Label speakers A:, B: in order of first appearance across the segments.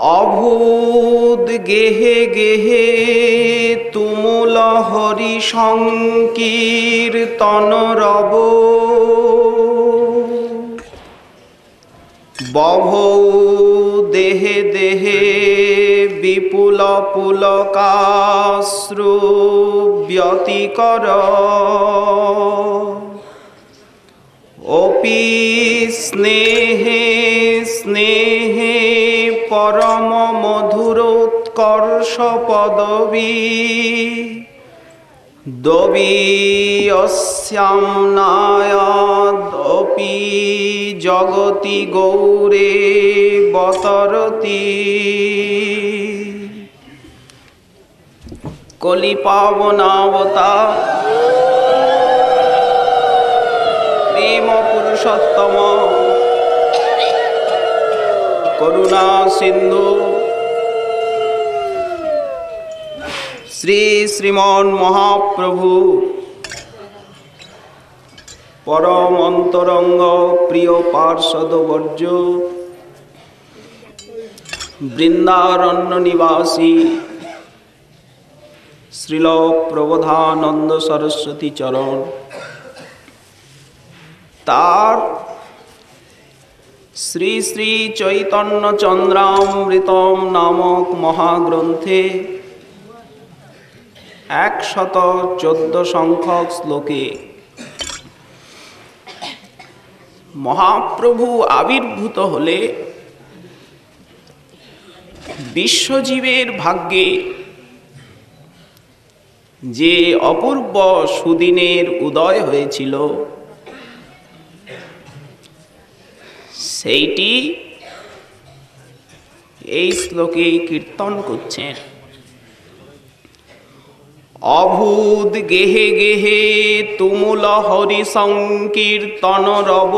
A: অভূত গেহে গেহে তুমুল হরি সংকীর্তন রব, বভৌ দেহে দেহে বিপুল পুলকাশ্রু ব্যতিকর, অপি স্নেহে স্নেহে পরম মধুরোৎকর্ষ পদবী, দবি অস্যাম নায়াদপি জগতি গৌরে বতরতি। কলি পাবনাবতার প্রেম পুরুষোত্তম করুণা সিন্ধু শ্রী শ্রীমন মহাপ্রভু পরম অন্তরঙ্গ প্রিয় পার্ষদবর্য বৃন্দারণ্য নিবাসী শ্রীল প্রবোধানন্দ সরস্বতী চরণ তার শ্রী শ্রী চৈতন্য চন্দ্রামৃতম নামক মহাগ্রন্থে 114 সংখ্যক শ্লোকে মহাপ্রভু আবির্ভূত হলে বিশ্বজীবের ভাগ্যে যে অপূর্ব সুদিনের উদয় হয়েছিল সেইটি এই শ্লোকে কীর্তন করছেন। অভূত গেহে গেহে তুমুল হরি সংকীর্তন রব,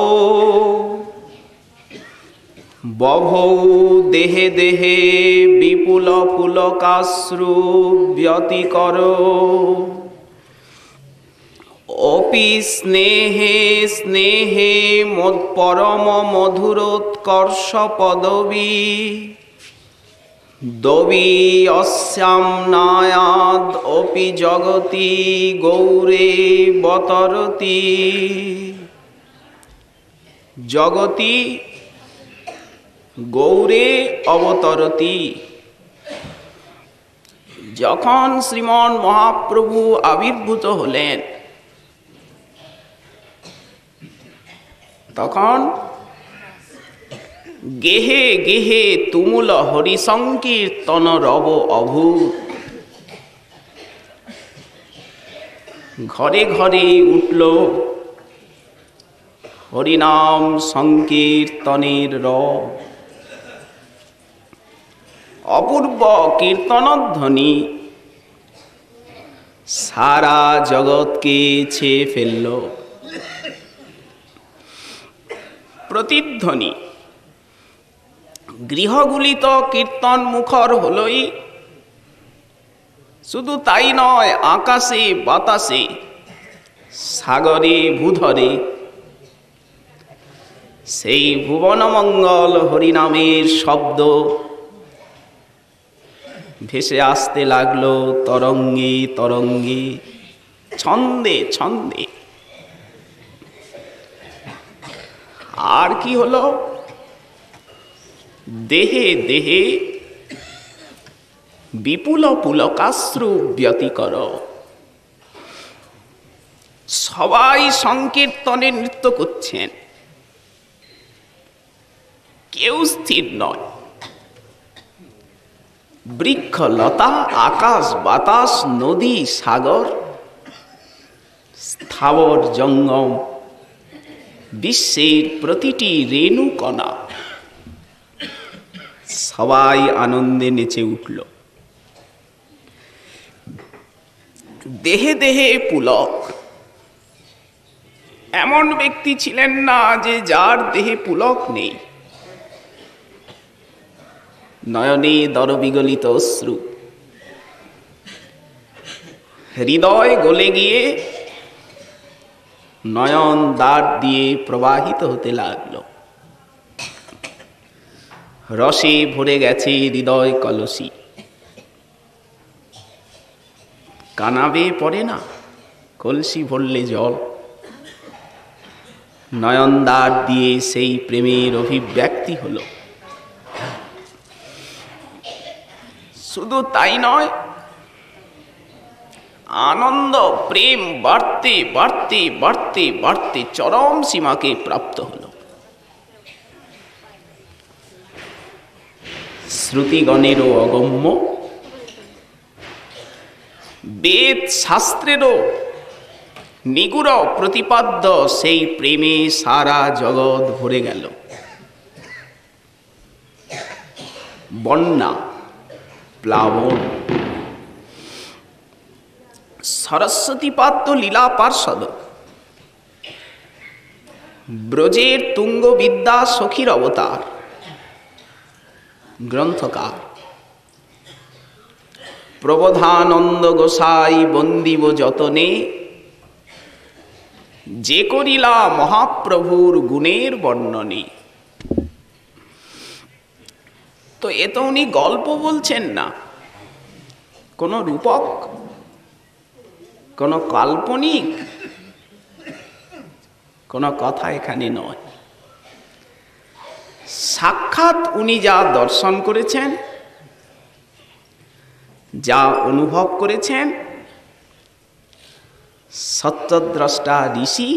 A: বভৌ দেহে দেহে বিপুল পুলকাশ্রু ব্যতিকর, অপি স্নেহে স্নেহে পরম মধুরোৎকর্ষ পদবী, দবি অস্যাম নায়াদ অপি জগতি গৌরে বতরতি। জগতি গৌরে অবতরতি। যখন শ্রীমন মহাপ্রভু আবির্ভূত হলেন তখন গেহে গেহে তুমুল হরি সংকীর্তন রব অভূত। ঘরে ঘরে উঠল হরিনাম সংকীর্তনের রব। অপূর্ব কীর্তনধ্বনি সারা জগৎকে ছেয়ে ফেলল। প্রতিধ্বনি গৃহগুলি তো কীর্তন মুখর হলই, শুধু তাই নয়, আকাশে বাতাসে সাগরে ভূধরে সেই ভুবনমঙ্গল হরিনামের শব্দ ভেসে আসতে লাগলো তরঙ্গে তরঙ্গে, ছন্দে ছন্দে। আর কি হলো? দেহে দেহে বিপুল পুলকাশ্রু ব্যতিকর। সবাই সংকীর্তনে নৃত্য করছেন, কেউ স্থির নয়। বৃক্ষ লতা আকাশ বাতাস নদী সাগর স্থাবর জঙ্গম বিশ্বের প্রতিটি রেণু কণা সবাই আনন্দে নেচে উঠল। দেহে দেহে পুলক। এমন ব্যক্তি ছিলেন না যে যার দেহে পুলক নেই। নয়নে দরবিগলিত অশ্রু, হৃদয় গলে গিয়ে নয়ন দ্বার দিয়ে প্রবাহিত হতে লাগলো। রসে ভরে গেছে হৃদয় কলসি। কানাবে পড়ে না কলসি ভরলে জল। নয়নদ্বার দিয়ে সেই প্রেমের অভিব্যক্তি হলো। শুধু তাই নয়, আনন্দ প্রেম বাড়তে বাড়তে বাড়তে বাড়তে চরম সীমাকে প্রাপ্ত হলো। শ্রুতিগণেরও অগম্য, বেদ শাস্ত্রেরও নিগুড় প্রতিপাদ্য সেই প্রেমে সারা জগৎ ভরে গেল। বন্যা, প্লাবন, সরস্বতীপাদ্য লীলা পার্ষদ, ব্রজের তুঙ্গ বিদ্যা সখীর অবতার গ্রন্থকার প্রবোধানন্দ গোসাই বন্দিব যতনে, যে করিলা মহাপ্রভুর গুণের বর্ণনে। তো এ তো উনি গল্প বলছেন না, কোন রূপক, কোন কাল্পনিক কোন কথা এখানে নয়। সাক্ষাৎ উনি যা দর্শন করেছেন, যা অনুভব করেছেন, সত্যদ্রষ্টা ঋষি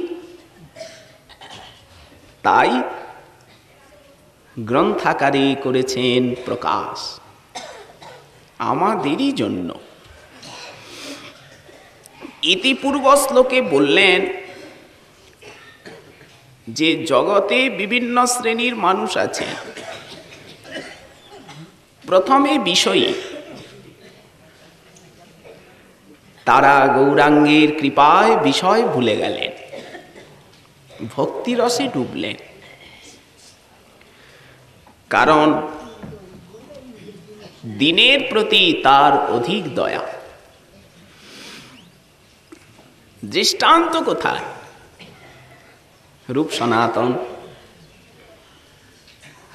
A: তাই গ্রন্থাকারে করেছেন প্রকাশ আমাদেরই জন্য। ইতিপূর্ব শ্লোকে বললেন যে জগতে বিভিন্ন শ্রেণীর মানুষ আছে। প্রথমে বিষয়ী, তারা গৌরাঙ্গের কৃপায় বিষয় ভুলে গেলেন, ভক্তিরসে ডুবলেন। কারণ দিনের প্রতি তার অধিক দয়া। দৃষ্টান্ত কোথায়? রূপ সনাতন,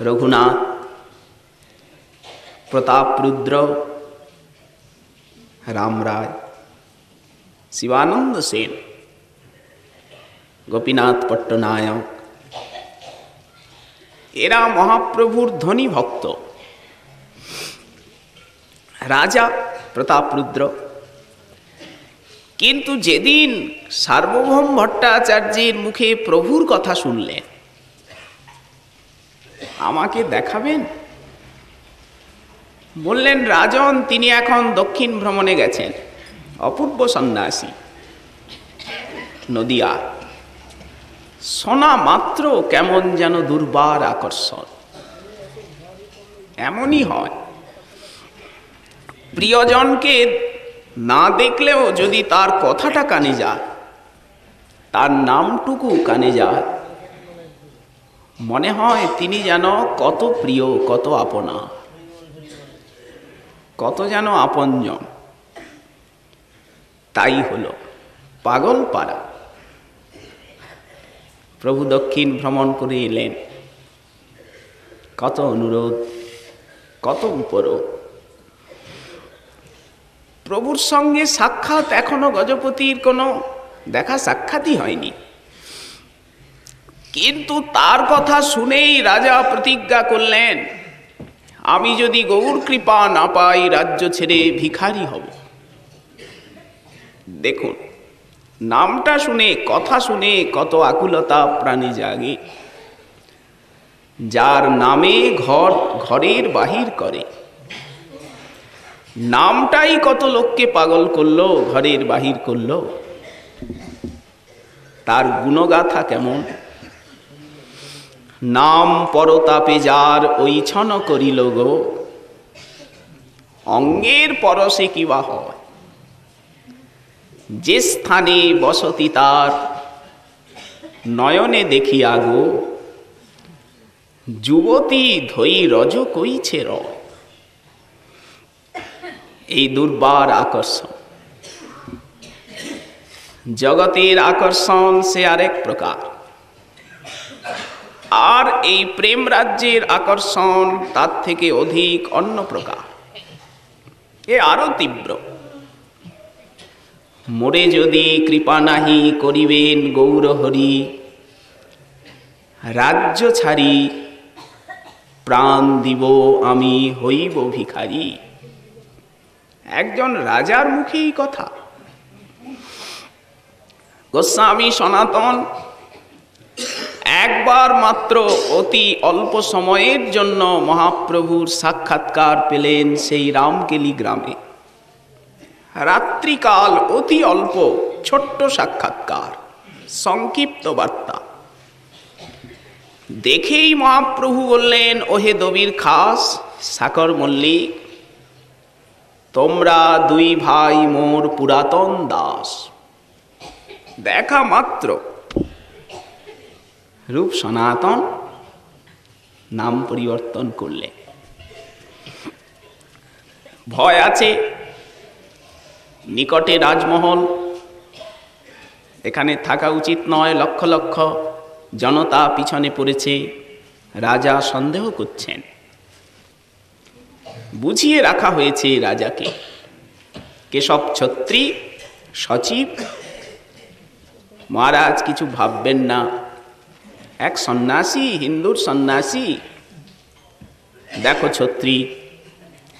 A: রঘুনাথ, প্রতাপরুদ্র, রামরায়, শিবানন্দ সেন, গোপীনাথ পট্টনায়ক, এরা মহাপ্রভুর ধনী ভক্ত। রাজা প্রতাপরুদ্র, কিন্তু যেদিন সার্বভৌম ভট্টাচার্যের মুখে প্রভুর কথা শুনলেন, আমাকে দেখাবেন, বললেন রাজন তিনি এখন দক্ষিণ ভ্রমণে গেছেন, অপূর্ব সন্ন্যাসী, নদিয়া। শোনা মাত্র কেমন যেন দুর্বার আকর্ষণ। এমনই হয়, প্রিয়জনকে না দেখলেও যদি তার কথাটা কানে যায়, তার নামটুকু কানে যায়, মনে হয় তিনি যেন কত প্রিয়, কত আপনা, কত যেন আপনজন। তাই হলো পাগলপাড়া। প্রভু দক্ষিণ ভ্রমণ করে এলেন, কত অনুরোধ, কত উপরোধ। প্রভুর সঙ্গে সাক্ষাৎ এখনো গজপতির কোনো দেখা সাক্ষাৎই হয়নি, কিন্তু তার কথা শুনেই রাজা প্রতিজ্ঞা করলেন, আমি যদি গৌর কৃপা না পাই রাজ্য ছেড়ে ভিখারি হব। দেখুন, নামটা শুনে, কথা শুনে কত আকুলতা প্রাণে জাগে। যার নামে ঘর ঘরের বাহির করে, নামটাই কত লোককে পাগল করলো, ঘরের বাহির করলো। তার গুণগাথা কেমন? নাম পরতাপে যার ওই ছন করিল গো, অঙ্গের পরশে কিবা হয়, যে স্থানে বসতি তার নয়নে দেখিয়া গো, যুবতী ধৈ রজ কইছে রয়। এই দুর্বার আকর্ষণ। জগতের আকর্ষণ সে আরেক প্রকার। আর এই প্রেম রাজ্যের আকর্ষণ তার থেকে অধিক অন্য প্রকার, এ আরো তীব্র। মোরে যদি কৃপা নাহি করিবেন গৌর হরি, রাজ্য ছাড়ি প্রাণ দিব আমি হইব ভিখারি। একজন রাজার মুখেই কথা। গোস্বামী সনাতন একবার মাত্র অতি অল্প সময়ের জন্য মহাপ্রভুর সাক্ষাৎকার পেলেন সেই রামকেলি গ্রামে। রাত্রিকাল, অতি অল্প ছোট্ট সাক্ষাৎকার, সংক্ষিপ্ত বার্তা। দেখেই মহাপ্রভু বললেন, ওহে দবির খাস সাকর মল্লিক, তোমরা দুই ভাই মোর পুরাতন দাস। দেখা মাত্র রূপ সনাতন নাম পরিবর্তন করলে। ভয় আছে, নিকটে রাজমহল, এখানে থাকা উচিত নয়, লক্ষ লক্ষ জনতা পিছনে পড়েছে, রাজা সন্দেহ করছেন। বুঝিয়ে রাখা হয়েছে রাজাকে। কেশব ছত্রী সচিব, মহারাজ কিছু ভাববেন না, এক সন্ন্যাসী, হিন্দুর সন্ন্যাসী। দেখো ছত্রী,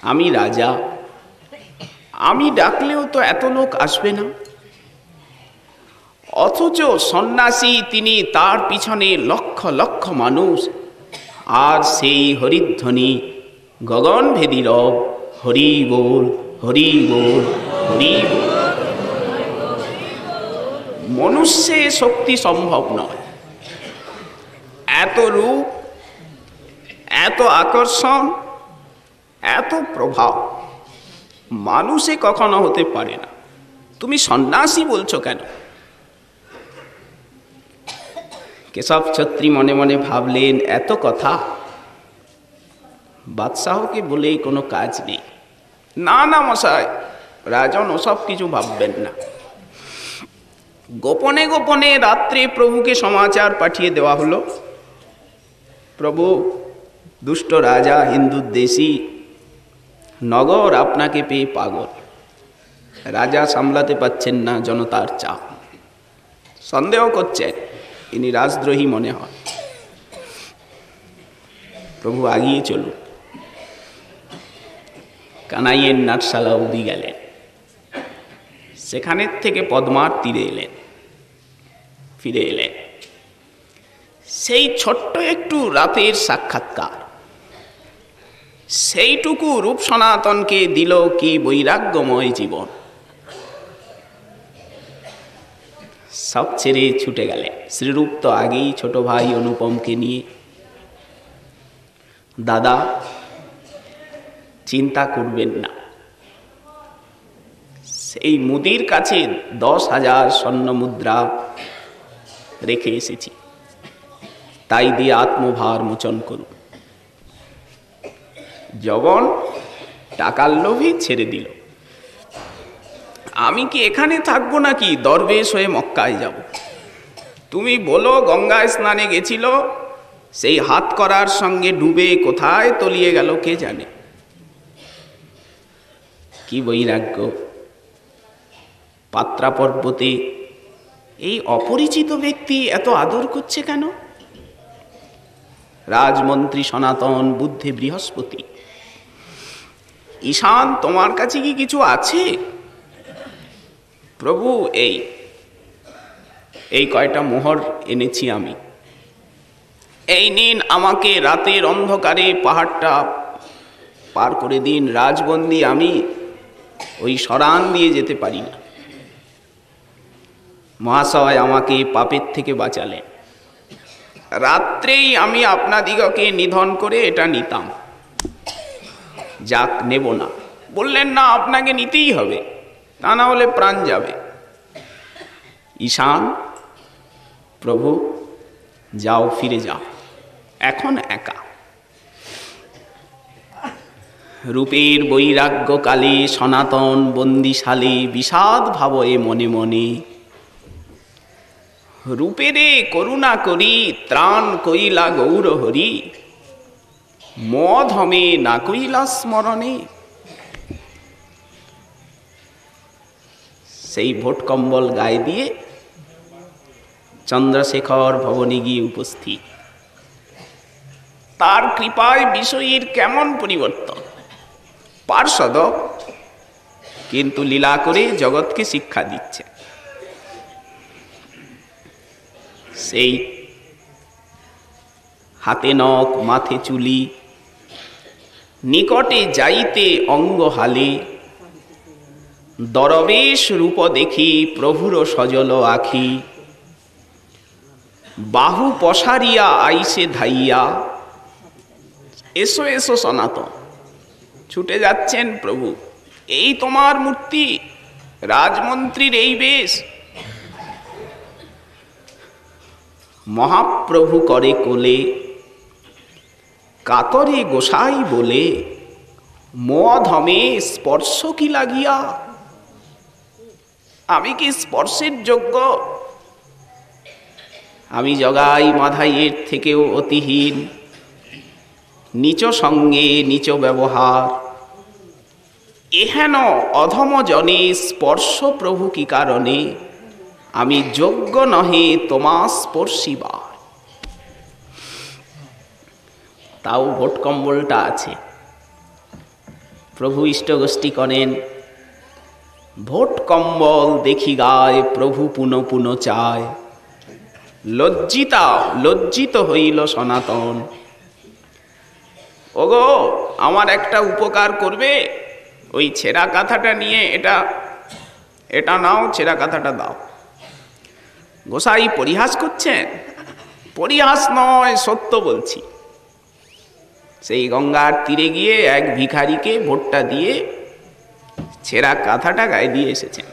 A: আমি রাজা, আমি ডাকলেও তো এত লোক আসবে না, অথচ সন্ন্যাসী তিনি, তার পিছনে লক্ষ লক্ষ মানুষ, আর সেই হরিধ্বনি গগনভেদী রব, হরি বল হরি বল হরি বল। মনুষ্যে শক্তি সম্ভব নয়, এত রূপ, এত আকর্ষণ, এত প্রভাব মানুষে কখনো হতে পারে না। তুমি সন্ন্যাসী বলছো কেন? কেশব ছত্রী মনে মনে ভাবলেন, এত কথা, বাদশাহকে বলেই কোনো কাজ নেই। না না মশাই, রাজন ওসব কিছু ভাববেন না। গোপনে গোপনে রাত্রে প্রভুকে সমাচার পাঠিয়ে দেওয়া হলো, প্রভু, দুষ্ট রাজা হিন্দুর দেশী নগর আপনাকে পেয়ে পাগল, রাজা সামলাতে পাচ্ছেন না জনতার চাপ, সন্দেহ করছেন ইনি রাজদ্রোহী মনে হয়, প্রভু আগিয়ে চলুন। কানাইয়ের নাটশালা অবধি গেলেন, সেখানের থেকে পদ্মার তীরে এলেন, ফিরে এলেন। সেই ছোট্ট একটু রাতের সাক্ষাৎকার, সেইটুকু রূপ সনাতনকে দিল কি বৈরাগ্যময় জীবন। সব ছেড়ে ছুটে গেলেন। শ্রীরূপ তো আগেই ছোট ভাই অনুপমকে নিয়ে, দাদা চিন্তা করবেন না, সেই মুদির কাছে 10,000 স্বর্ণ মুদ্রা রেখে এসেছি, তাই দিয়ে আত্মভার মোচন করুন। জবন টাকার লোভে ছেড়ে দিল। আমি কি এখানে থাকবো নাকি দরবেশ হয়ে মক্কায় যাব? তুমি বলো গঙ্গায় স্নানে গেছিল, সেই হাত করার সঙ্গে ডুবে কোথায় তলিয়ে গেল কে জানে। কি বৈরাগ্য! পাত্রা পর্বতে এই অপরিচিত ব্যক্তি এত আদর করছে কেন? রাজমন্ত্রী সনাতন, বুদ্ধে বৃহস্পতি, ঈশান তোমার কাছে কি কিছু আছে? প্রভু, এই কয়টা মোহর এনেছি আমি, এই নিন, আমাকে রাতের অন্ধকারে পাহাড়টা পার করে দিন, রাজবন্দি আমি, ওই সরান দিয়ে যেতে পারি না। মহাশয় আমাকে পাপের থেকে বাঁচালেন, রাত্রেই আমি আপনাদিগকে নিধন করে এটা নিতাম, যাক নেব না। বললেন না, আপনাকে নিতেই হবে, তা না হলে প্রাণ যাবে। ঈশান, প্রভু যাও, ফিরে যাও, এখন একা। রূপের বৈরাগ্য কালে সনাতন বন্দিশালে বিষাদ ভাবয়ে মনে মনে রূপেরে করুণা করি ত্রাণ কইলা গৌর হরি, মদ হমে না কইলা স্মরণে। সেই ভোট কম্বল গায়ে দিয়ে চন্দ্রশেখর ভবনে গিয়ে উপস্থিত। তার কৃপায় বিষয়ের কেমন পরিবর্তন! পার্ষদ, কিন্তু লীলা করে জগৎকে শিক্ষা দিচ্ছে। সেই হাতে নখ মাথে চুলি, নিকটে যাইতে অঙ্গ হালে, দরবেশ রূপ দেখি প্রভুর সজল আখি, বাহু পসারিয়া আইসে ধাইয়া, এসো এসো সনাতন। ছুটে যাচ্ছেন প্রভু, এই তোমার মূর্তি, রাজমন্ত্রীর এই বেশ। মহাপ্রভু করে কোলে, কাতরে গোসাই বলে, মদ হমে স্পর্শ কি লাগিয়া, আমি কি স্পর্শের যোগ্য? আমি জগাই মাধাইয়ের থেকেও অতিহীন, নিচ সঙ্গে নিচ ব্যবহার, এহেন অধম জনে স্পর্শ প্রভু কি কারণে, আমি যোগ্য নহে তোমা স্পর্শিবার। তাও ভোট কম্বলটা আছে। প্রভু ইষ্টগোষ্ঠী করেন, ভোট কম্বল দেখি গায় প্রভু পুন পুন চায়, লজ্জিত হইল সনাতন। ওগো, আমার একটা উপকার করবে? ওই ছেঁড়া কাঁথাটা নিয়ে এটা নাও, ছেঁড়া কাঁথাটা দাও। গোসাই পরিহাস করছেন? পরিহাস নয়, সত্য বলছি। সেই গঙ্গার তীরে গিয়ে এক ভিখারিকে ভোটটা দিয়ে ছেঁড়া কাঁথাটা গায়ে দিয়ে এসেছেন।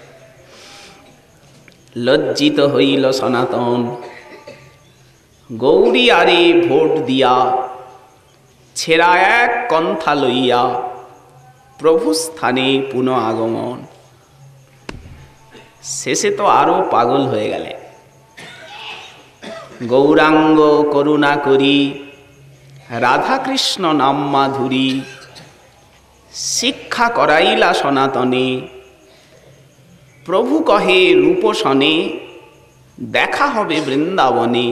A: লজ্জিত হইল সনাতন, গৌরী আরে ভোট দিয়া, ছেঁড়া এক কন্থা লইয়া, প্রভু স্থানে পুনঃ আগমন। শেষে তো আরো পাগল হয়ে গেলে। গৌরাঙ্গ করুণা করি, রাধাকৃষ্ণ নাম মাধুরী, শিক্ষা করাইলা সনাতনে, প্রভু কহে রূপসনে, দেখা হবে বৃন্দাবনে,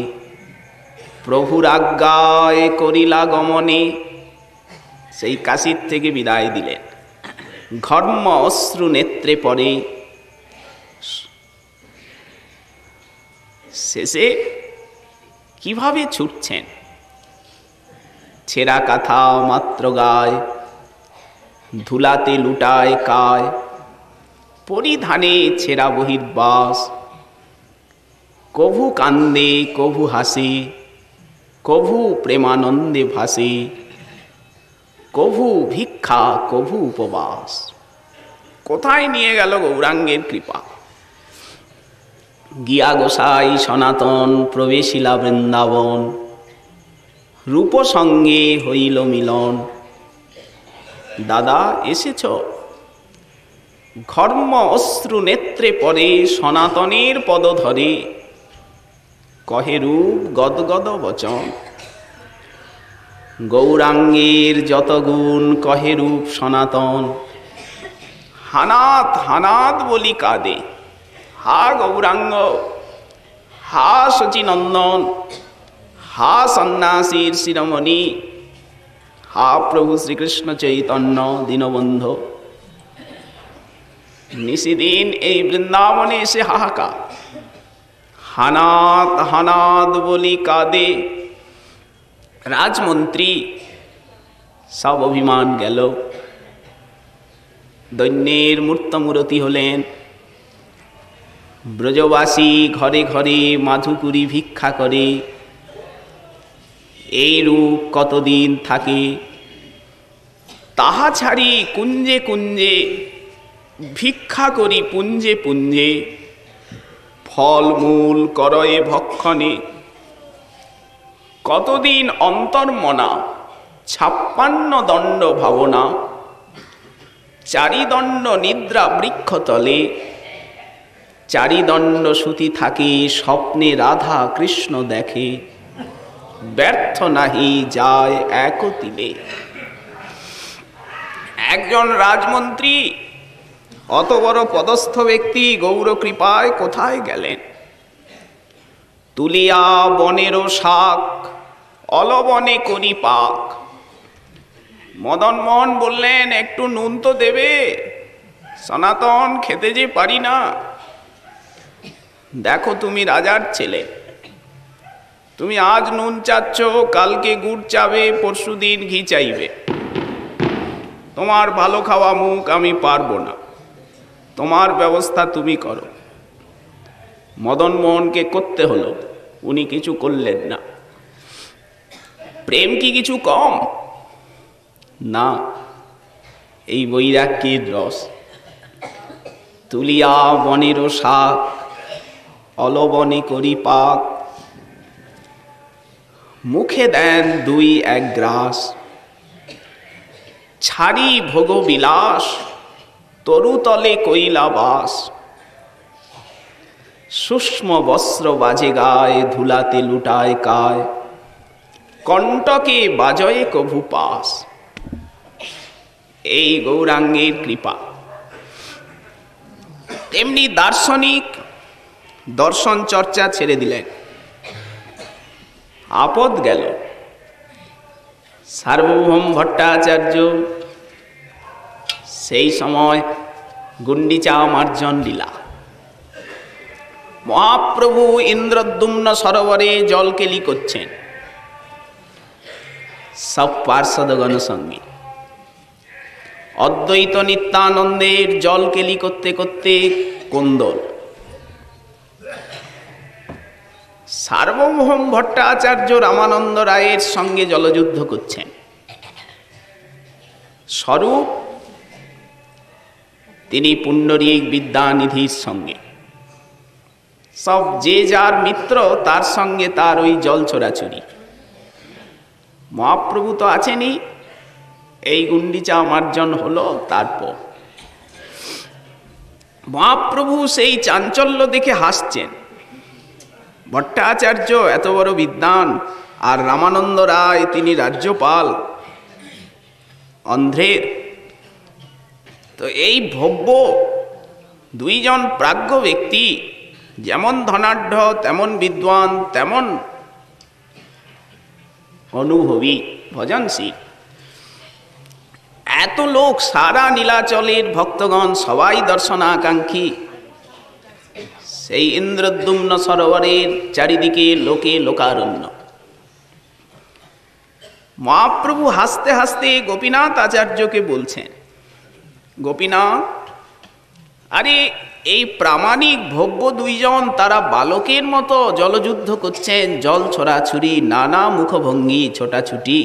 A: প্রভুর আজ্ঞায় করিলা গমনে। সেই কাশীর থেকে বিদায় দিলেন। ঘর্ম অশ্রু নেত্রে পড়ে। শেষে কিভাবে ছুটছেন? ছেঁড়া কাঁথা মাত্র গায়, ধুলাতে লুটায় কায়, পরিধানে ছেঁড়া বহির্বাস, কভু কান্দে কভু হাসে, কভু প্রেমানন্দে ভাসে, কভু ভিক্ষা কভু উপবাস। কোথায় নিয়ে গেল গৌরাঙ্গের কৃপা! গিয়া গোসাই সনাতন প্রবেশিলা বৃন্দাবন, রূপ সঙ্গে হইল মিলন। দাদা এসেছ? ঘর্ম অশ্রু নেত্রে পরে সনাতনের পদ ধরে, কহে রূপ গদগদ বচন। গৌরাঙ্গের যত গুণ কহে রূপ সনাতন, হানাত হানাত বলি কাঁদে। হা গৌরাঙ্গ, হা শচীনন্দন, হা সন্ন্যাসীর শিরোমণি, হা প্রভু শ্রীকৃষ্ণ চৈতন্য দীনবন্ধু। নিশিদিন এই বৃন্দাবনে এসে হাহাকার, হানাত হানাত বলি কাঁদে। রাজমন্ত্রী সব অভিমান গেল, দৈন্যের মূর্তমূরতি হলেন। ব্রজবাসী ঘরে ঘরে মাধুকুরি ভিক্ষা করে, এই রূপ কতদিন থাকে। তাহা ছাড়ি কুঞ্জে কুঞ্জে ভিক্ষা করি পুঞ্জে পুঞ্জে, ফলমূল করয়ে ভক্ষণে। কতদিন অন্তর্মনা 56 দণ্ড ভাবনা, চারিদণ্ড নিদ্রা বৃক্ষতলে। চারিদণ্ড সুতি থাকে, স্বপ্নে রাধা কৃষ্ণ দেখে, ব্যর্থ নাহি যায় এক তিলে। একজন রাজমন্ত্রী, অত বড় পদস্থ ব্যক্তি গৌর কৃপায় কোথায় গেলেন? তুলিয়া বনেরও শাক, অলবনে করি পাক। মদন মোহন বললেন, একটু নুন তো দেবে, সনাতন খেতে যে পারি না। দেখো তুমি রাজার ছেলে, তুমি আজ নুন চাচ্ছ, কালকে গুড় চাবে, পরশুদিন ঘি চাইবে। তোমার ভালো খাওয়া মুখ আমি পারবো না, তোমার ব্যবস্থা তুমি করো। মদন মোহনকে করতে হলো, উনি কিছু করলেন না। প্রেম কি কিছু কম? না, এই বৈরাগ্যের রস। তুলিয়া বনেরও শাক, অলবনে করি পাক। মুখে দেন দুই এক গ্রাস, ছাড়ি ভোগ বিলাস, তরুতলে কইলা বাস। সূক্ষ্ম বস্ত্র বাজে গায়ে, ধুলাতে লুটায় কায়, কণ্টকে বাজয়ে কভু পাস। এই গৌরাঙ্গের কৃপা। তেমনি দার্শনিক দর্শন চর্চা ছেড়ে দিলেন, আপদ গেল। সার্বভৌম ভট্টাচার্য সেই সময় গুন্ডিচা মার্জন লীলা, মহাপ্রভু ইন্দ্রদ্যুম্ন সরোবরে জলকেলি করছেন, সব পার্ষদগণ সঙ্গে। অদ্বৈত নিত্যানন্দের জলকেলি করতে করতে কোন্দল। সার্বভৌম ভট্টাচার্য রামানন্দ রায়ের সঙ্গে জলযুদ্ধ করছেন। স্বরূপ তিনি পুণ্ডরীক বিদ্যানিধির সঙ্গে, সব যে যার মিত্র তার সঙ্গে তার ওই জল ছোড়াছুরি। মহাপ্রভু তো আছেনই। এই গুন্ডিচা মার্জন হলো। তারপর মহাপ্রভু সেই চাঞ্চল্য দেখে হাসছেন। ভট্টাচার্য এত বড় বিদ্বান, আর রামানন্দ রায় তিনি রাজ্যপাল অন্ধ্রের। তো এই ভব্য দুইজন প্রাজ্ঞ ব্যক্তি, যেমন ধনাঢ্য তেমন বিদ্বান, তেমন অনুভবী ভজনশীল, এত লোক, সারা নীলাচলের ভক্তগণ সবাই দর্শনাকাঙ্ক্ষী। সেই ইন্দ্রদ্যুম্ন সরোবরের চারিদিকে লোকে লোকারণ্য। মহাপ্রভু হাসতে হাসতে গোপীনাথ আচার্যকে বলছেন, গোপীনাথ, আরে এই প্রামাণিক ভব্য দুইজন, তারা বালকের মতো জলযুদ্ধ করছেন, জল ছোড়াছুরি, নানা মুখভঙ্গি, ছোটাছুটি।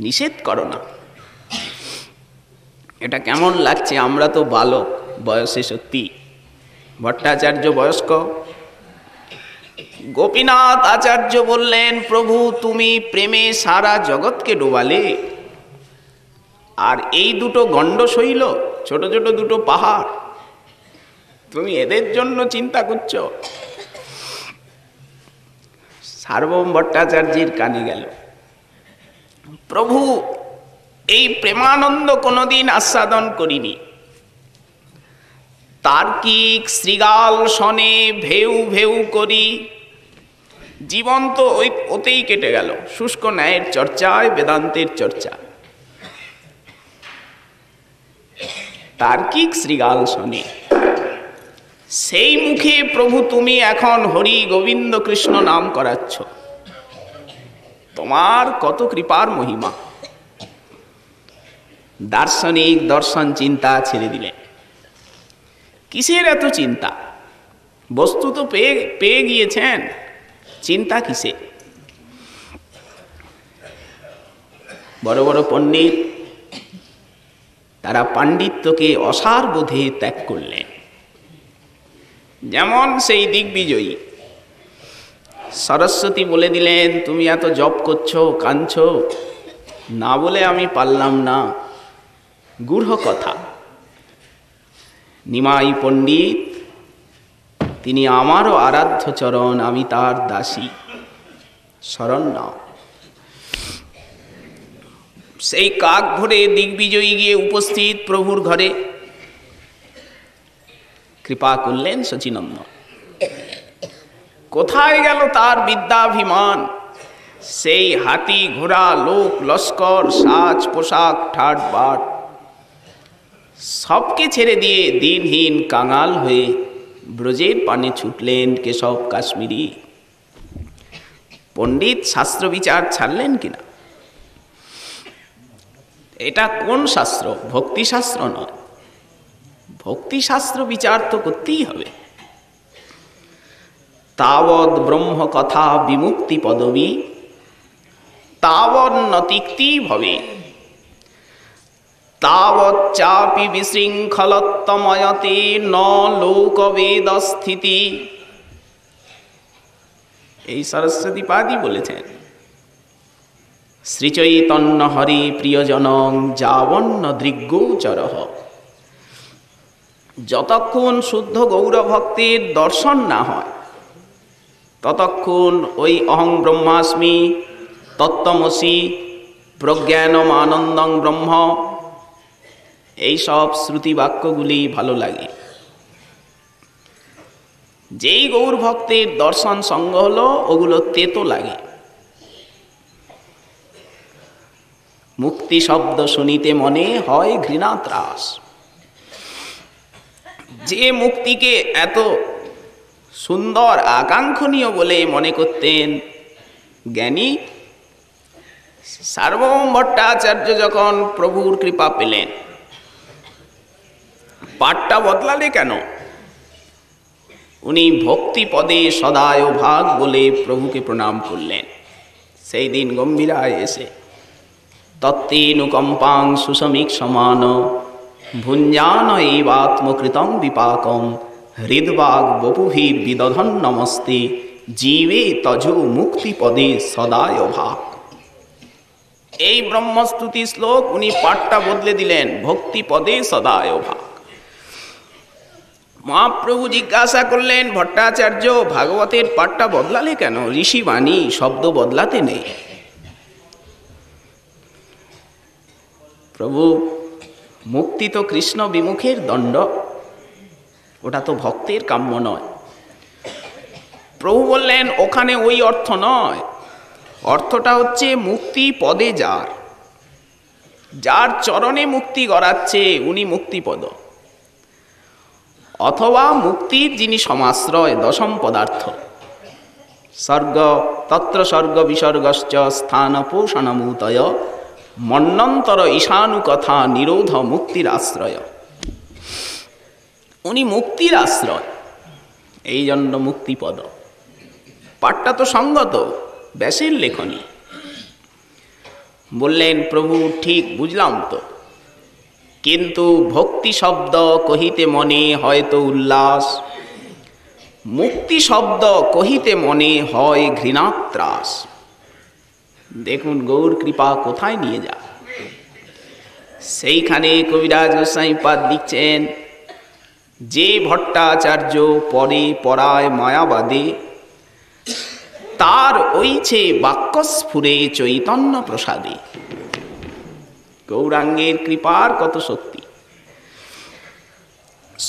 A: নিষেধ করো না। এটা কেমন লাগছে? আমরা তো বালক বয়সে, সত্যি ভট্টাচার্য বয়স্ক। গোপীনাথ আচার্য বললেন, প্রভু তুমি প্রেমে সারা জগৎকে ডোবালে, আর এই দুটো গণ্ড শৈল, ছোট ছোট দুটো পাহাড়, তুমি এদের জন্য চিন্তা করছো? সার্বভৌম ভট্টাচার্যের কানে গেল, প্রভু এই প্রেমানন্দ কোনোদিন আস্বাদন করিনি। তার্কিক শৃগাল শনে ভেউ ভেউ করি, জীবন তো ওতেই কেটে গেল, শুষ্ক ন্যায়ের চর্চায়, বেদান্তের চর্চা। তার্কিক শৃগাল শনে, সেই মুখে প্রভু তুমি এখন হরি গোবিন্দ কৃষ্ণ নাম করাচ্ছ। তোমার কত কৃপার মহিমা। দার্শনিক দর্শন চিন্তা ছেড়ে দিলেন। কিসের এত চিন্তা? বস্তু তো পেয়ে গিয়েছেন, চিন্তা কিসে? বড় বড় পণ্ডিত তারা পাণ্ডিত্যকে অসার বোধে ত্যাগ করলেন। যেমন সেই দিগ্বিজয়ী সরস্বতী বলে দিলেন, তুমি এত জপ করছো, কাঁদছো, না বলে আমি পারলাম না। গূঢ় কথা। নিমাই পণ্ডিত তিনি আমারও আরাধ্য চরণ, আমি তার দাসী, শরণ নাও। সেই কাক ভরে দিগ্বিজয়ী গিয়ে উপস্থিত প্রভুর ঘরে কৃপা করলেন শচীনন্দন। কোথায় গেল তার বিদ্যাভিমান? সেই হাতি ঘোড়া লোক লস্কর সাজ পোশাক ঠাট বাট সবকে ছেড়ে দিয়ে দিনহীন কাঙাল হয়ে ব্রজের পানে ছুটলেন কেশব কাশ্মীরি। পণ্ডিত শাস্ত্র বিচার ছাড়লেন কিনা? এটা কোন শাস্ত্র? ভক্তি শাস্ত্র নয়। ভক্তি শাস্ত্র বিচার তো করতেই হবে। তাবৎ ব্রহ্ম কথা বিমুক্তি পদবী তাবৎ নতিক্তি ভবে তাবৎ চাপি বিশৃঙ্খলত্তময়তে ন লোকবেদ স্থিতি। এই সরস্বতী পাদি বলেছেন, শ্রীচৈতন্য হরি প্রিয়জনং যাবন্ন দৃগ্গোচরঃ। যতক্ষণ শুদ্ধ গৌরভক্তের দর্শন না হয় ততক্ষণ ওই অহং ব্রহ্মাস্মি, তত্ত্বমসি, প্রজ্ঞানম আনন্দং ব্রহ্ম এইসব শ্রুতি বাক্যগুলি ভালো লাগে। যেই গৌর ভক্তের দর্শন সঙ্গ হলো ওগুলো তেতো লাগে। মুক্তি শব্দ শুনিতে মনে হয় ঘৃণা ত্রাস। যে মুক্তিকে এত সুন্দর আকাঙ্ক্ষণীয় বলে মনে করতেন জ্ঞানী, সার্বভৌম ভট্টাচার্য যখন প্রভুর কৃপা পেলেন, পাঠটা বদলালে কেন? উনি ভক্তি পদে সদায় ভাগ বলে প্রভুকে প্রণাম করলেন। সেই দিন গম্ভীরায় এসে তত্ত্বেনুকম্পাং সুসমীক সমান ভুঞ্জান এবাত্মকৃতং বিপাকম হৃদবাগ বপুভীর বিদধন নমস্তে জীবে তজো মুক্তি পদে সদায় ভাগ। এই ব্রহ্মস্তুতি শ্লোক উনি পাঠটা বদলে দিলেন, ভক্তি পদে সদায় ভাগ। মহাপ্রভু জিজ্ঞাসা করলেন, ভট্টাচার্য ভাগবতের পাঠটা বদলালে কেন? ঋষি বাণী, শব্দ বদলাতে নেই। প্রভু, মুক্তি তো কৃষ্ণ বিমুখের দণ্ড, ওটা তো ভক্তের কাম্য নয়। প্রভু বললেন, ওখানে ওই অর্থ নয়, অর্থটা হচ্ছে মুক্তি পদে যার, যার চরণে মুক্তি গড়াচ্ছে উনি মুক্তিপদ, অথবা মুক্তির যিনি সমাশ্রয় দশম পদার্থ। স্বর্গ তত্র স্বর্গ বিসর্গশ্চ স্থান পোষণমূতয় মন্বন্তর ঈশানু কথা নিরোধ মুক্তির আশ্রয়। উনি মুক্তির আশ্রয়, এই জন্য মুক্তিপদ। পাঠটা তো সঙ্গত, ব্যাসের লেখনী। বললেন, প্রভু ঠিক বুঝলাম তো, কিন্তু ভক্তি শব্দ কহিতে মনে হয়তো উল্লাস, মুক্তি শব্দ কহিতে মনে হয় ঘৃণাত্রাস। দেখুন গৌর কৃপা কোথায় নিয়ে যা। সেইখানে কবিরাজ গোস্বামী পাদ লিখছেন, যে ভট্টাচার্য পরে পরায় মায়াবাদে তার ওইছে বাক্যস্ফুরে চৈতন্য প্রসাদে। গৌরাঙ্গের কৃপার কত শক্তি।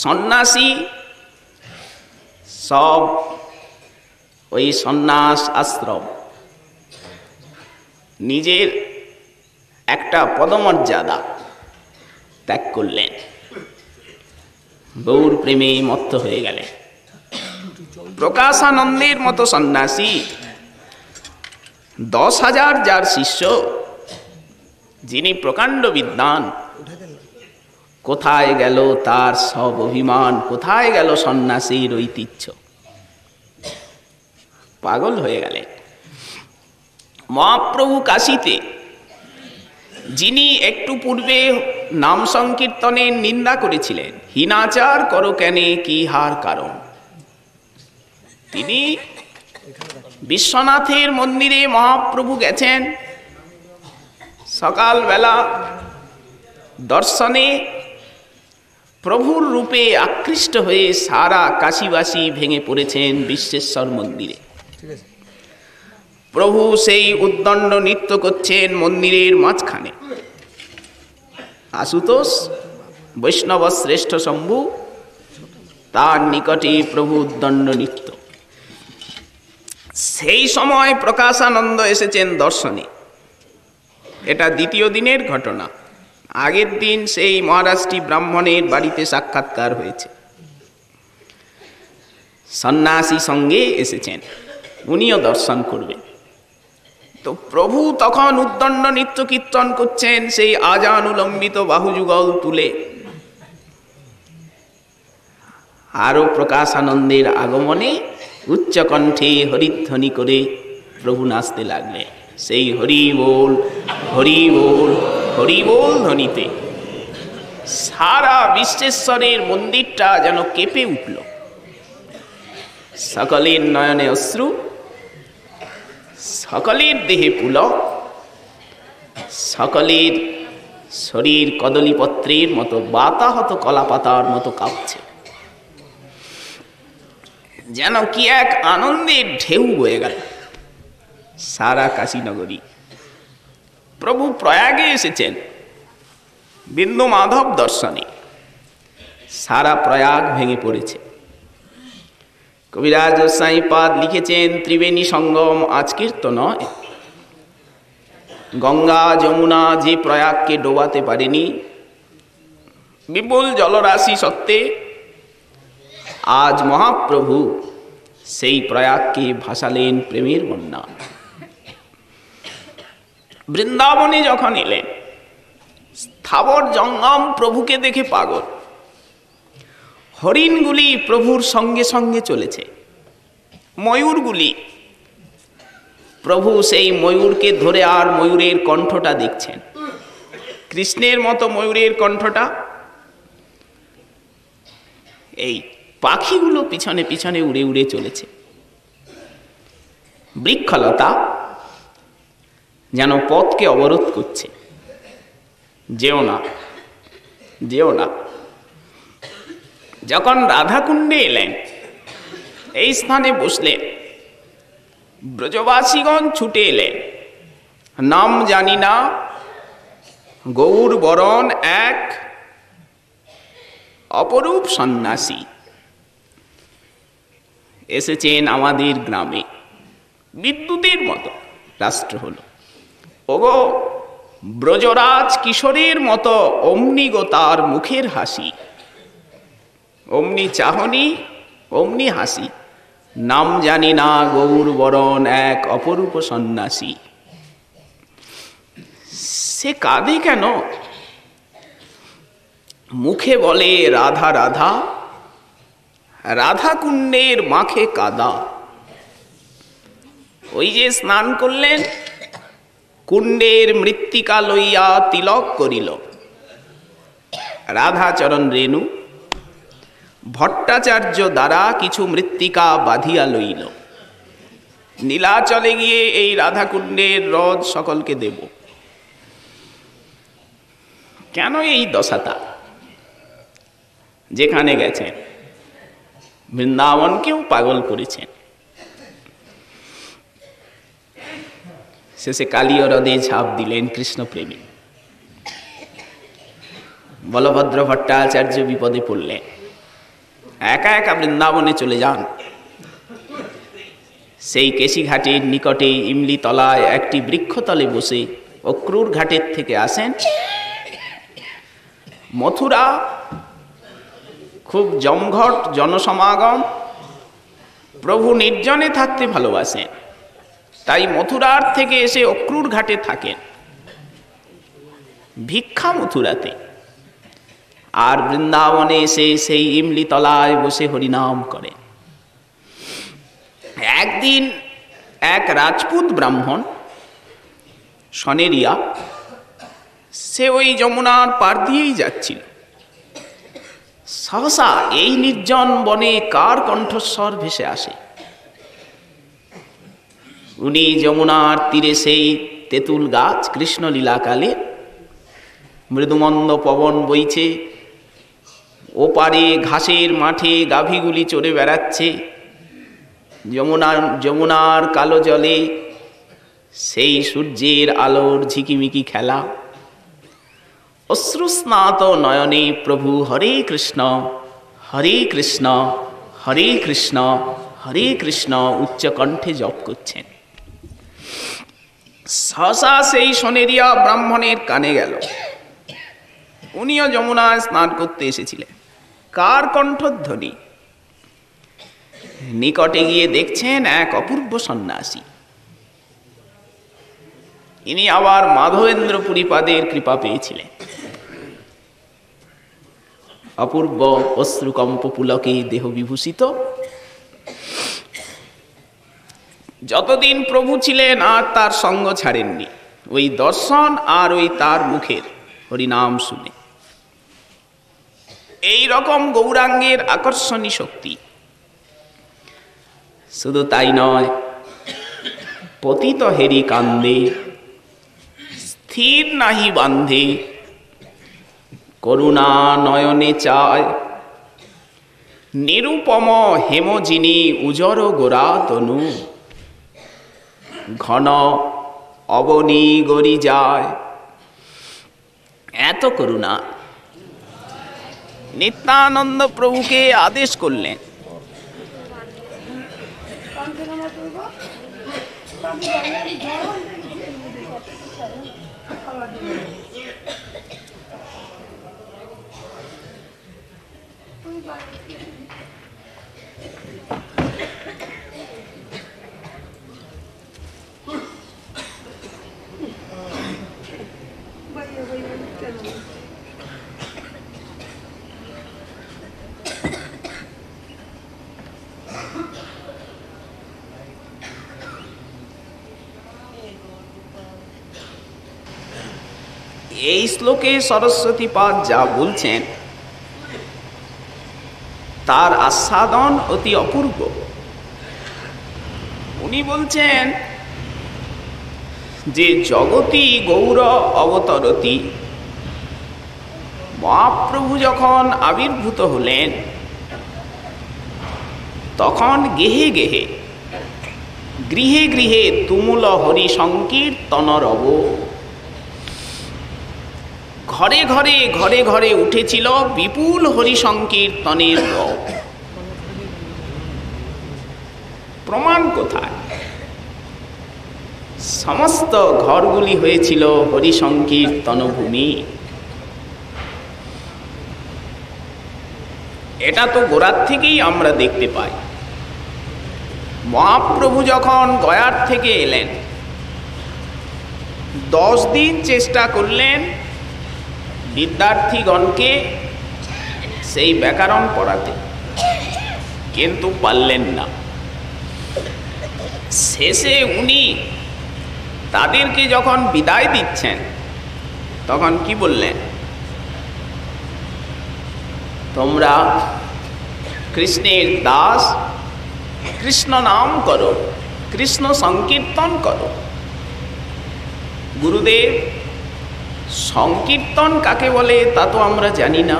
A: সন্ন্যাসী সব ওই সন্ন্যাস আশ্রম, নিজের একটা পদমর্যাদা ত্যাগ করলেন, গৌর প্রেমে মত্ত হয়ে গেলেন। প্রকাশানন্দের মতো সন্ন্যাসী, 10,000 যার শিষ্য, যিনি প্রকাণ্ড বিদ্বান, কোথায় গেল তার সব অভিমান? কোথায় গেল সন্ন্যাসীর ঐতিহ্য? পাগল হয়ে গেলেন। মহাপ্রভু কাশীতে, যিনি একটু পূর্বে নাম সংকীর্তনের নিন্দা করেছিলেন, হীনাচার করো কেনে কি হার কারণ, তিনি বিশ্বনাথের মন্দিরে মহাপ্রভু গেছেন। সকালবেলা দর্শনে প্রভুর রূপে আকৃষ্ট হয়ে সারা কাশীবাসী ভেঙে পড়েছেন বিশ্বেশ্বর মন্দিরে। প্রভু সেই উদ্দণ্ড নৃত্য করছেন মন্দিরের মাঝখানে। আশুতোষ বৈষ্ণব শ্রেষ্ঠ শম্ভু, তার নিকটে প্রভু উদ্দণ্ড নৃত্য। সেই সময় প্রকাশানন্দ এসেছেন দর্শনে। এটা দ্বিতীয় দিনের ঘটনা। আগের দিন সেই মহারাষ্ট্রী ব্রাহ্মণের বাড়িতে সাক্ষাৎকার হয়েছে, সন্ন্যাসী সঙ্গে এসেছেন, উনিও দর্শন করবেন। তো প্রভু তখন উদ্দণ্ড নৃত্য কীর্তন করছেন সেই আজানুলম্বিত বাহুযুগল তুলে। আরো প্রকাশানন্দের আগমনে উচ্চকণ্ঠে হরিধ্বনি করে প্রভু নাচতে লাগলেন। সেই হরি বল হরি বল হরি বল ধ্বনিতে সারা বিশ্বেশ্বরের মন্দিরটা যেন কেঁপে উঠল। সকলের নয়নে অশ্রু, সকলের দেহে পুলক, সকলের শরীর কদলীপত্রের মতো বাতাহত কলাপাতার মতো কাঁপছে। যেন কি এক আনন্দের ঢেউ বয়ে গেল সারা কাশীনগরী। প্রভু প্রয়াগে এসেছেন বিন্দু মাধব দর্শনে। সারা প্রয়াগ ভেঙে পড়েছে। কবিরাজ সাইপাদ লিখেছেন, ত্রিবেণী সঙ্গম আজকের তো নয়। গঙ্গা যমুনা যে প্রয়াগকে ডোবাতে পারেনি, বিপুল জলরাশি সত্ত্বে আজ মহাপ্রভু সেই প্রয়াগকে ভাসালেন প্রেমের বন্যা। বৃন্দাবনে যখন এলেন, স্থাবর জঙ্গম প্রভুকে দেখে পাগল। হরিণগুলি প্রভুর সঙ্গে সঙ্গে চলেছে, ময়ূরগুলি। প্রভু সেই ময়ূরকে ধরে আর ময়ূরের কণ্ঠটা দেখছেন, কৃষ্ণের মতো ময়ূরের কণ্ঠটা। এই পাখিগুলো পিছনে পিছনে উড়ে উড়ে চলেছে। বৃক্ষলতা যেন পথকে অবরোধ করছে, যেও না, যেও না। যখন রাধাকুণ্ডে এলেন, এই স্থানে বসলেন, ব্রজবাসীগণ ছুটে এলেন। নাম জানি না, গৌর বরণ এক অপরূপ সন্ন্যাসী এসেছেন আমাদের গ্রামে। বিদ্যুতের মতো রাষ্ট্র হলো। ওগো ব্রজরাজ কিশোরের মতো অমনি গো তার মুখের হাসি, অমনি চাহনি অমনি হাসি। নাম জানি না, গৌর বরণ এক অপরূপ সন্ন্যাসী। সে কাঁদে কেন? মুখে বলে রাধা রাধা, রাধা কুণ্ডের মাখে কাদা। ওই যে স্নান করলেন, কুণ্ডের মৃত্তিকা লইয়া তিলক করিল। রাধাচরণ রেণু ভট্টাচার্য দ্বারা কিছু মৃত্তিকা বাঁধিয়া লইল। নীলাচলে গিয়ে এই রাধাকুণ্ডের রদ সকলকে দেব। কেন এই দশাটা? যেখানে গেছেন বৃন্দাবনকেও পাগল করেছেন। শেষে কালীয় হ্রদে ঝাঁপ দিলেন কৃষ্ণপ্রেমী। বলভদ্র ভট্টাচার্য বিপদে পড়লেন, একা একা বৃন্দাবনে চলে যান। সেই কেশিঘাটের নিকটে ইমলি তলায় একটি বৃক্ষতলে বসে অক্রুর ঘাটের থেকে আসেন। মথুরা খুব জমঘট জনসমাগম, প্রভু নির্জনে থাকতে ভালোবাসেন, তাই মথুরার থেকে এসে অক্রুর ঘাটে থাকেন। ভিক্ষা মথুরাতে, আর বৃন্দাবনে এসে সেই ইমলি তলায় বসে হরিনাম করেন। একদিন এক রাজপুত ব্রাহ্মণ সনেরিয়া, সে ওই যমুনার পার দিয়েই যাচ্ছিল। সহসা এই নির্জন বনে কার কণ্ঠস্বর ভেসে আসে। উনি যমুনার তীরে সেই তেঁতুল গাছ, কৃষ্ণলীলাকালে মৃদুমন্দ পবন বইছে, ওপারে ঘাসের মাঠে গাভীগুলি চড়ে বেড়াচ্ছে, যমুনার কালো জলে সেই সূর্যের আলোর ঝিকিমিকি খেলা। অশ্রুস্নাত নয়নে প্রভু হরে কৃষ্ণ হরে কৃষ্ণ হরে কৃষ্ণ হরে কৃষ্ণ উচ্চকণ্ঠে জপ করছেন। সহসা সেই সোনেরিয়া ব্রাহ্মণের কানে গেল, উনিও যমুনায় স্নান করতে এসেছিলেন। কার কণ্ঠধ্বনি? নিকটে গিয়ে দেখছেন এক অপূর্ব সন্ন্যাসী। ইনি আবার মাধবেন্দ্র পুরীপাদের কৃপা পেয়েছিলেন। অপূর্ব অশ্রুকম্প পুলকে দেহ বিভূষিত। যতদিন প্রভু ছিলেন আর তার সঙ্গ ছাড়েননি, ওই দর্শন আর ওই তার মুখের হরিনাম শুনে। এই রকম গৌরাঙ্গের আকর্ষণী শক্তি। শুধু তাই নয়, পতিত হেরি কান্দে স্থির নাহি বান্ধে, করুণা নয়নে চায় নিরুপম হেমজিনী উজর গোরা তনু, ঘন অবনী গড়ি যায়। এত করুণা। নিত্যানন্দ প্রভুকে আদেশ করলেন, এই শ্লোকে সরস্বতী পাদ যা বলছেন তার আস্বাদন অতি অপূর্ব। উনি বলছেন যে জগতি গৌর অবতরতি, মহাপ্রভু যখন আবির্ভূত হলেন তখন গেহে গেহে গৃহে গৃহে তুমুল হরি সংকীর্তন রব, ঘরে ঘরে ঘরে ঘরে উঠেছিল বিপুল হরি সংকীর্তনের রব। প্রমাণ কোথায়? সমস্ত ঘরগুলি হয়েছিল হরি সংকীর্তন ভূমি। এটা তো গোড়ার থেকেই আমরা দেখতে পাই। মহাপ্রভু যখন গয়ার থেকে এলেন, 10 দিন চেষ্টা করলেন বিদ্যার্থীগণকে সেই ব্যাকরণ পড়াতে, কিন্তু পারলেন না। শেষে উনি তাদেরকে যখন বিদায় দিচ্ছেন তখন কি বললেন? তোমরা কৃষ্ণের দাস, কৃষ্ণ নাম করো, কৃষ্ণ সংকীর্তন করো। গুরুদেব, সংকীর্তন কাকে বলে তা তো আমরা জানি না,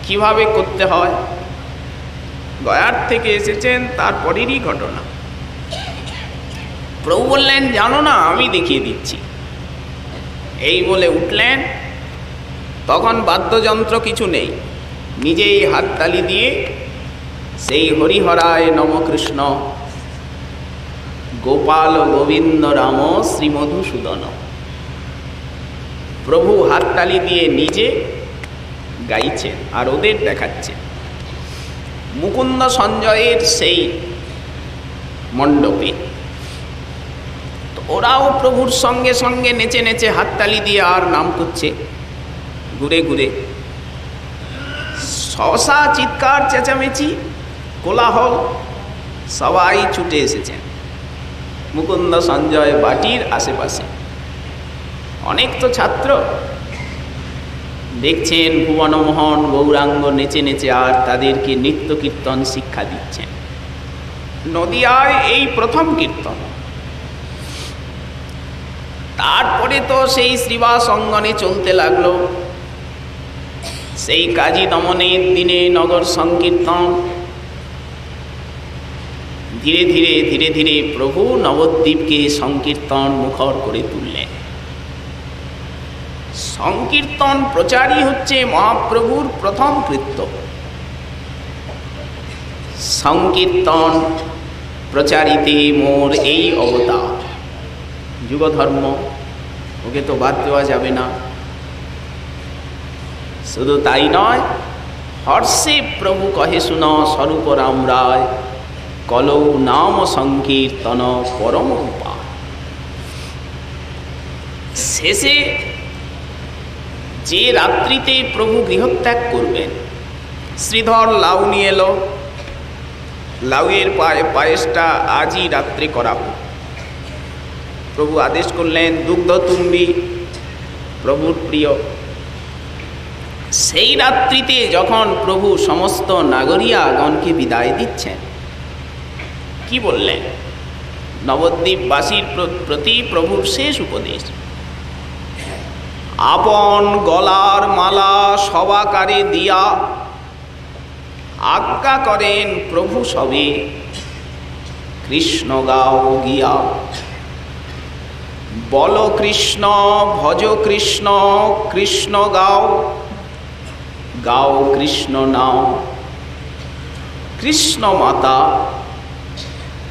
A: কিভাবে করতে হয়। গয়ার থেকে এসেছেন, তারপরেরই ঘটনা। প্রভু বললেন, জানো না, আমি দেখিয়ে দিচ্ছি। এই বলে উঠলেন। তখন বাদ্যযন্ত্র কিছু নেই, নিজেই হাততালি দিয়ে সেই হরিহরায় নম কৃষ্ণ, গোপাল গোবিন্দ রাম শ্রীমধুসূদন, প্রভু হাততালি দিয়ে নিজে গাইছেন আর ওদের দেখাচ্ছেন। মুকুন্দ সঞ্জয়ের সেই মণ্ডপে ওরাও প্রভুর সঙ্গে সঙ্গে নেচে নেচে হাততালি দিয়ে আর নাম করছে ঘুরে ঘুরে। সহসা চিৎকার চেঁচামেচি কোলাহল, সবাই ছুটে এসেছেন মুকুন্দ সঞ্জয় বাটির আশেপাশে। অনেক তো ছাত্র দেখছেন ভুবনমোহন গৌরাঙ্গ নেচে নেচে আর তাদেরকে নৃত্য কীর্তন শিক্ষা দিচ্ছেন। নদিয়ায় এই প্রথম কীর্তন। তারপরে তো সেই শ্রীবাস অঙ্গনে চলতে লাগলো। সেই কাজী দমনের দিনে নগর সংকীর্তন। ধীরে ধীরে ধীরে ধীরে প্রভু নবদ্বীপকে সংকীর্তন মুখর করে তুললেন। সংকীর্তন প্রচারই হচ্ছে মহাপ্রভুর প্রথম কৃত্য। সংকীর্তন প্রচারিতে মোর এই অবতার। যুগধর্ম, ওকে তো বাদ দেওয়া যাবে না। শুধু তাই নয়, হর্ষে প্রভু কহে শুন স্বরূপ রাম রায়, কলৌ নাম সংকীর্তন পরম উপায়। শেষে যে রাত্রিতে প্রভু গৃহত্যাগ করবেন, শ্রীধর লাউ নিয়ে এলো। লাউয়ের পায়েসটা আজই রাত্রে করা হোক। প্রভু আদেশ করলেন, দুগ্ধ তুম্বি প্রভুর প্রিয়। সেই রাত্রিতে যখন প্রভু সমস্ত নাগরিয়াগণকে বিদায় দিচ্ছেন, কি বললেন? নবদ্বীপবাসীর প্রতি প্রভুর শেষ উপদেশ, আপন গলার মালা সবাকারে দিয়া আজ্ঞা করেন প্রভু সবে, কৃষ্ণ গাও গিয়া। বল কৃষ্ণ ভজ কৃষ্ণ, কৃষ্ণ গাও গাও কৃষ্ণ নাও। কৃষ্ণ মাতা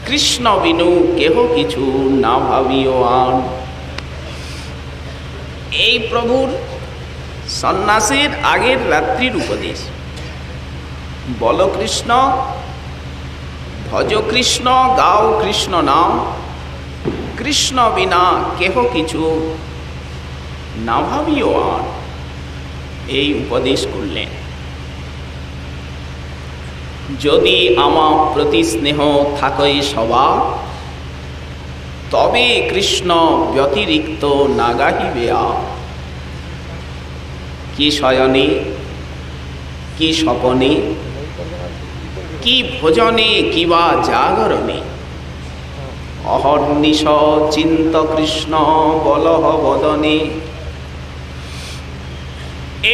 A: কৃষ্ণ বিনু কেহ কিছু না ভাবিও আন। এই প্রভুর সন্ন্যাসের আগের রাত্রির উপদেশ। বল কৃষ্ণ ভজ কৃষ্ণ গাও কৃষ্ণ নাম, কৃষ্ণ বিনা কেহ কিছু না ভাবিও আন। এই উপদেশ করলেন। যদি আমার প্রতি স্নেহ থাকে সবার, তবে কৃষ্ণ ব্যতিরিক্ত না গাহিবে আর। কি শয়নে কি স্বপনে, কি ভোজনে কিবা জাগরণে, অহর্নিশ চিন্ত কৃষ্ণ বলহ বদনে।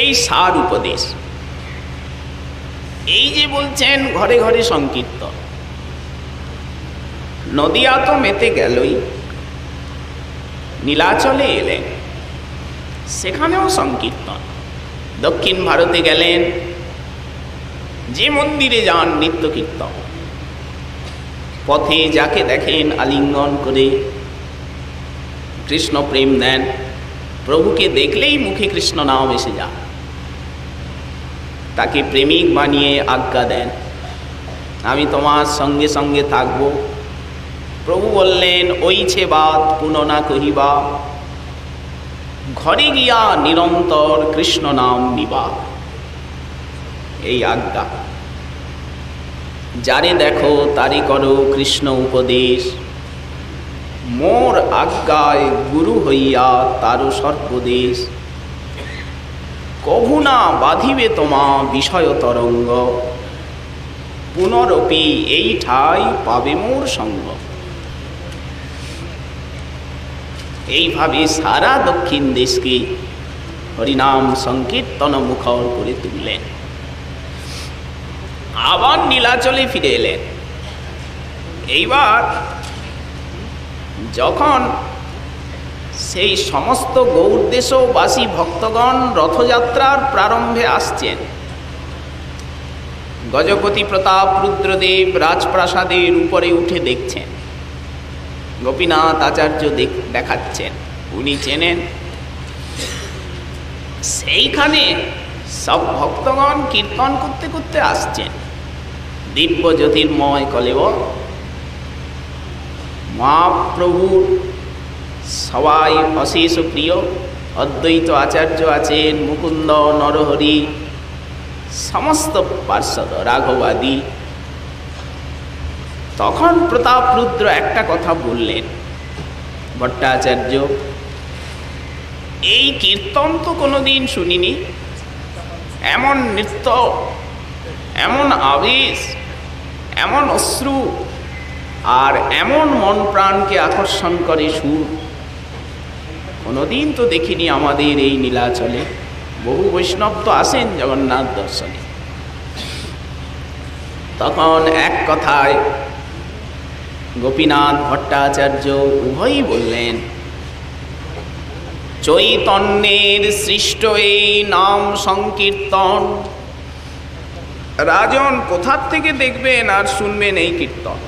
A: এই সার উপদেশ। এই যে বলছেন ঘরে ঘরে সংকীর্তন, নদিয়া তো মেতে গেলই, নীলাচলে এলেন, সেখানেও সংকীর্তন। দক্ষিণ ভারতে গেলেন, যে মন্দিরে যান নিত্য কীর্তন। পথে যাকে দেখেন আলিঙ্গন করে কৃষ্ণ প্রেম দেন। প্রভুকে দেখলেই মুখে কৃষ্ণ নাম এসে যায়। তাকে প্রেমিক বানিয়ে আজ্ঞা দেন, আমি তোমার সঙ্গে সঙ্গে থাকব। প্রভু বললেন, ওইছে বাত পুননা কহিবা, ঘরে গিয়া নিরন্তর কৃষ্ণ নাম নিবা। এই আজ্ঞা। যারে দেখো তারি করো কৃষ্ণ উপদেশ, মোর আজ্ঞায় গুরু হইয়া তারু সর্বদেশ। কভু না বাঁধিবে তোমা বিষয় তরঙ্গ, পুনরপি এই ঠাই পাবে মোর সঙ্গ। এইভাবে সারা দক্ষিণ দেশকে হরিনাম সংকীর্তন মুখর করে তুললেন। আবার নীলাচলে ফিরে এলেন। এইবার যখন সেই সমস্ত গৌড়দেশবাসী ভক্তগণ রথযাত্রার প্রারম্ভে আসছেন, গজপতি প্রতাপ রুদ্রদেব রাজপ্রাসাদের উপরে উঠে দেখছেন, গোপীনাথ আচার্য দেখাচ্ছেন, উনি চেনেন। সেইখানে সব ভক্তগণ কীর্তন করতে করতে আসছেন। দিব্য জ্যোতির্ময় কলেবর মহাপ্রভুর সবাই অশেষ প্রিয়। অদ্বৈত আচার্য আছেন, মুকুন্দ নরহরি, সমস্ত পার্ষদ রাঘবাদী। তখন প্রতাপ রুদ্র একটা কথা বললেন, ভট্টাচার্য, এই কীর্তন তো কোনোদিন শুনিনি। এমন নৃত্য, এমন আবেশ, এমন অশ্রু, আর এমন মন প্রাণকে আকর্ষণ করে সুর, কোনোদিন তো দেখিনি আমাদের এই নীলাচলে। বহু বৈষ্ণব তো আসেন জগন্নাথ দর্শনে। তখন এক কথায় গোপীনাথ ভট্টাচার্য উভয়ই বললেন, চৈতন্যের সৃষ্ট এই নাম সংকীর্তন রাজন কোথার থেকে দেখবেন আর শুনবেন এই কীর্তন?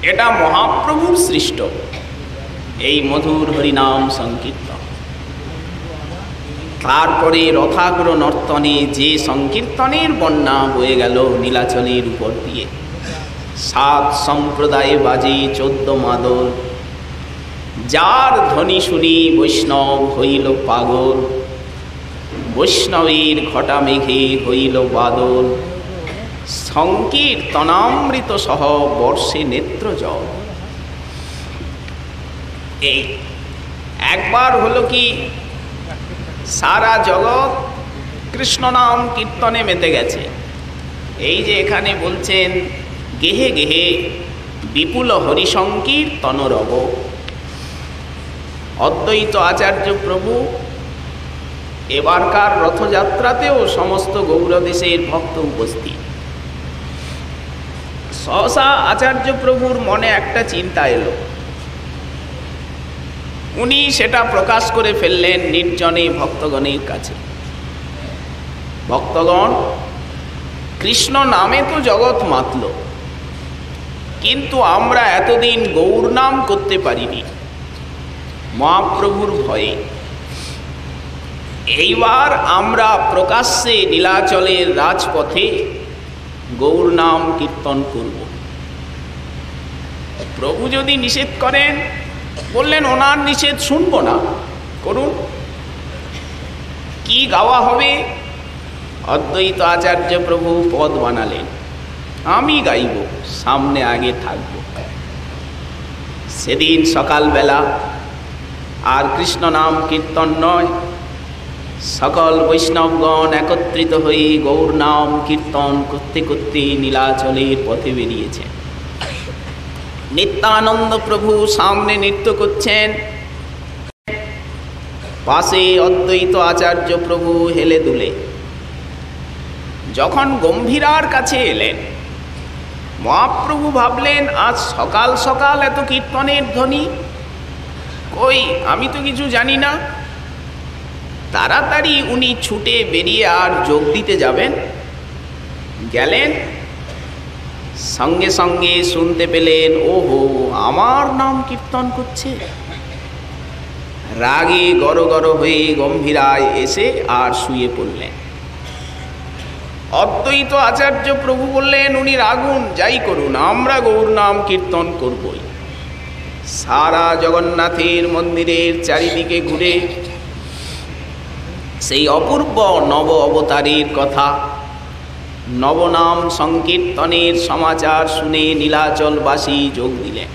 A: এটা মহাপ্রভুর সৃষ্ট এই মধুর হরিনাম সংকীর্তন। তারপরে রথাগ্র নর্তনে যে সংকীর্তনের বন্যা বয়ে গেল নীলাচলের উপর দিয়ে, 7 সম্প্রদায়ে বাজে 14 মাদল, যার ধ্বনি শুনি বৈষ্ণব হইল পাগল, বৈষ্ণবের ঘটা মেঘে হইল বাদল, সংকীর্তনামৃত সহ বর্ষে নেত্র জল। এই একবার হলো কি, সারা জগৎ কৃষ্ণ নাম কীর্তনে মেতে গেছে। এই যে এখানে বলছেন, গেহে গেহে বিপুল হরিসংকীর্তন রব। অদ্বৈত আচার্য প্রভু এবারকার রথযাত্রাতেও সমস্ত গৌরদেশের ভক্ত উপস্থিত। সহসা আচার্য প্রভুর মনে একটা চিন্তা এলো, উনি সেটা প্রকাশ করে ফেললেন নির্জনে ভক্তগণের কাছে। ভক্তগণ, কৃষ্ণ নামে তো জগৎ মাতল, কিন্তু আমরা এতদিন গৌর নাম করতে পারিনি মহাপ্রভুর ভয়ে। এইবার আমরা প্রকাশ্যে নীলাচলের রাজপথে গৌর নাম কীর্তন করব। প্রভু যদি নিষেধ করেন, বললেন ওনার নিষেধ শুনব না, করুন। কি গাওয়া হবে? অদ্বৈত আচার্য প্রভু পদ বানালেন, আমি গাইব, সামনে আগে থাকব। সেদিন সকালবেলা আর কৃষ্ণ নাম কীর্তন নয়, সকল বৈষ্ণবগণ একত্রিত হয়ে গৌর নাম কীর্তন করতে করতে নীলাচলের পথে বেরিয়েছে। নিত্যানন্দ প্রভু সামনে নৃত্য করছেন, পাশে অদ্বৈত আচার্য প্রভু হেলে দুলে। যখন গম্ভীরার কাছে এলেন, মহাপ্রভু ভাবলেন আজ সকাল সকাল এত কীর্তনের ধ্বনি, কই আমি তো কিছু জানি না। তাড়াতাড়ি উনি ছুটে বেরিয়ে আর যোগ দিতে যাবেন, গেলেন, সঙ্গে সঙ্গে শুনতে পেলেন, ওহো আমার নাম কীর্তন করছে। রাগে গড় গড় হয়ে গম্ভীরায় এসে আর শুয়ে পড়লেন। অদ্বৈত আচার্য প্রভু বললেন, উনি রাগুন, যাই করুন, আমরা গৌর নাম কীর্তন করবই। সারা জগন্নাথের মন্দিরের চারিদিকে ঘুরে সেই অপূর্ব নব অবতারের কথা, নবনাম সংকীর্তনের সমাচার শুনে নীলাচলবাসী যোগ দিলেন।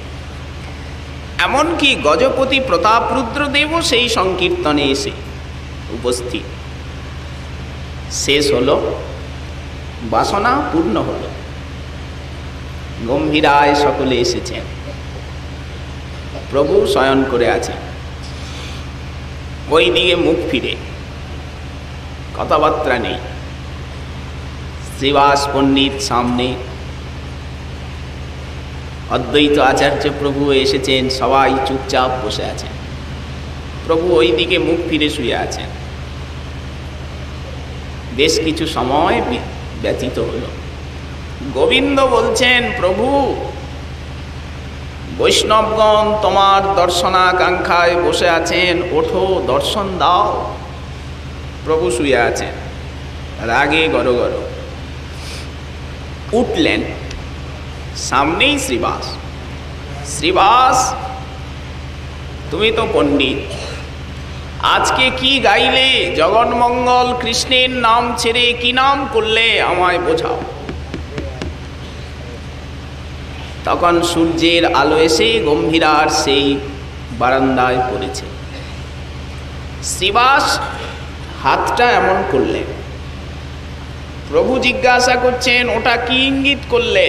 A: এমনকি গজপতি প্রতাপরুদ্রদেবও সেই সংকীর্তনে এসে উপস্থিত। শেষ হলো, বাসনা পূর্ণ হলো, গম্ভীরায় সকলে এসেছেন। প্রভু শয়ন করে আছেন, ওই দিকে মুখ ফিরে, কথাবার্তা নেই। শ্রীবাস পণ্ডিত সামনে, অদ্বৈত আচার্য প্রভু এসেছেন, সবাই চুপচাপ বসে আছেন। প্রভু ওই দিকে মুখ ফিরে শুয়ে আছেন। বেশ কিছু সময় ব্যতীত হল। গোবিন্দ বলছেন, প্রভু বৈষ্ণবগণ তোমার দর্শনাকাঙ্ক্ষায় বসে আছেন, ওঠো দর্শন দাও। প্রভু শুয়ে আছেন, রাগে গড় গড়। উঠলেন, সামনেই শ্রীবাস। শ্রীবাস, তুমি তো পণ্ডিত, আজকে কি গাইলে? জগন্মঙ্গল কৃষ্ণের নাম ছেড়ে কি নাম করলে আমায় বোঝাও। তখন সূর্যের আলো এসে গম্ভীরার সেই বারান্দায় পড়েছে। শ্রীবাস হাতটা এমন করলেন। প্রভু জিজ্ঞাসা করছেন, ওটা কি ইঙ্গিত করলে?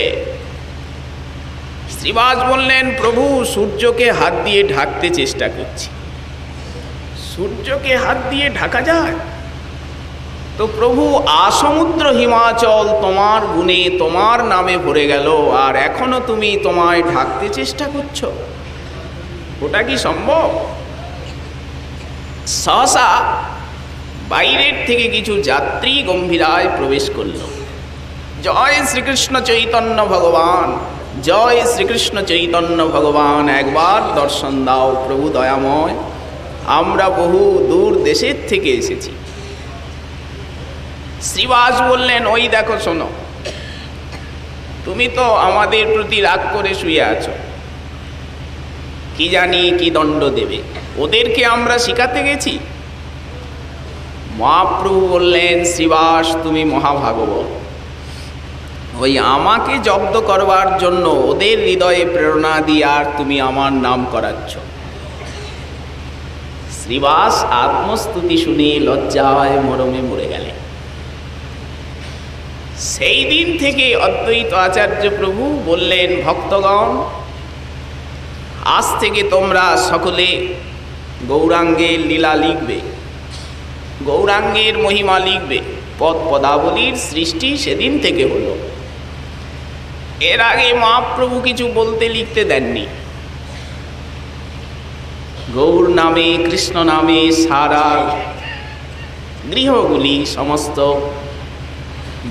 A: শ্রীবাস বললেন, প্রভু সূর্যকে হাত দিয়ে ঢাকতে চেষ্টা করছি। সূর্যকে হাত দিয়ে ঢাকা যায়? তো প্রভু আসমুদ্র হিমাচল তোমার গুণে তোমার নামে ভরে গেল, আর এখনো তুমি তোমায় ঢাকতে চেষ্টা করছো? ওটা কি সম্ভব? সহসা বাইরের থেকে কিছু যাত্রী গম্ভীরায় প্রবেশ করল। জয় শ্রীকৃষ্ণ চৈতন্য ভগবান, জয় শ্রীকৃষ্ণ চৈতন্য ভগবান, একবার দর্শন দাও প্রভু দয়াময়, আমরা বহু দূর দেশের থেকে এসেছি। শ্রীবাস বললেন, ওই দেখো শোনো, তুমি তো আমাদের প্রতি রাগ করে শুয়ে আছো, কি জানি কি দণ্ড দেবে, ওদেরকে আমরা শিখাতে গেছি? মহাপ্রভু বললেন, শ্রীবাস তুমি মহাভাগবত, ওই আমাকে জব্দ করবার জন্য ওদের হৃদয়ে প্রেরণা দিয়ে আর তুমি আমার নাম করাচ্ছ। শ্রীবাস আত্মস্তুতি শুনে লজ্জায় মরমে মরে গেলেন। সেই দিন থেকে অদ্বৈত আচার্য প্রভু বললেন, ভক্তগণ, আজ থেকে তোমরা সকলে গৌরাঙ্গের লীলা লিখবে, গৌরাঙ্গের মহিমা লিখবে। পদ পদাবলীর সৃষ্টি সেদিন থেকে হলো। এর আগে মহাপ্রভু কিছু বলতে লিখতে দেননি। গৌর নামে, কৃষ্ণ নামে সারা গৃহগুলি সমস্ত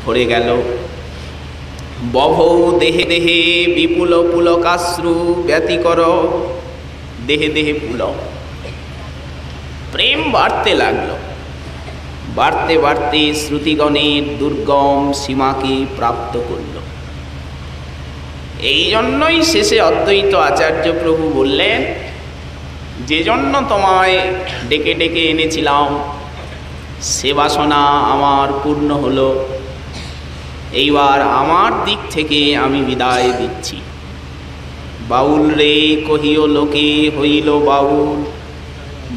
A: ভরে গেল। বভৌ দেহে দেহে বিপুল পুলকাশ্রু ব্যতিকর, দেহে দেহে পুল। প্রেম বাড়তে লাগলো, বাড়তে বাড়তে শ্রুতিগণের দুর্গম সীমাকে প্রাপ্ত করল। এই জন্যই শেষে অদ্বৈত আচার্য প্রভু বললেন, যে জন্য তোমায় ডেকে ডেকে এনেছিলাম সে বাসনা আমার পূর্ণ হলো, এইবার আমার দিক থেকে আমি বিদায় দিচ্ছি। বাউল রে কহিও লোকে হইল বাউল,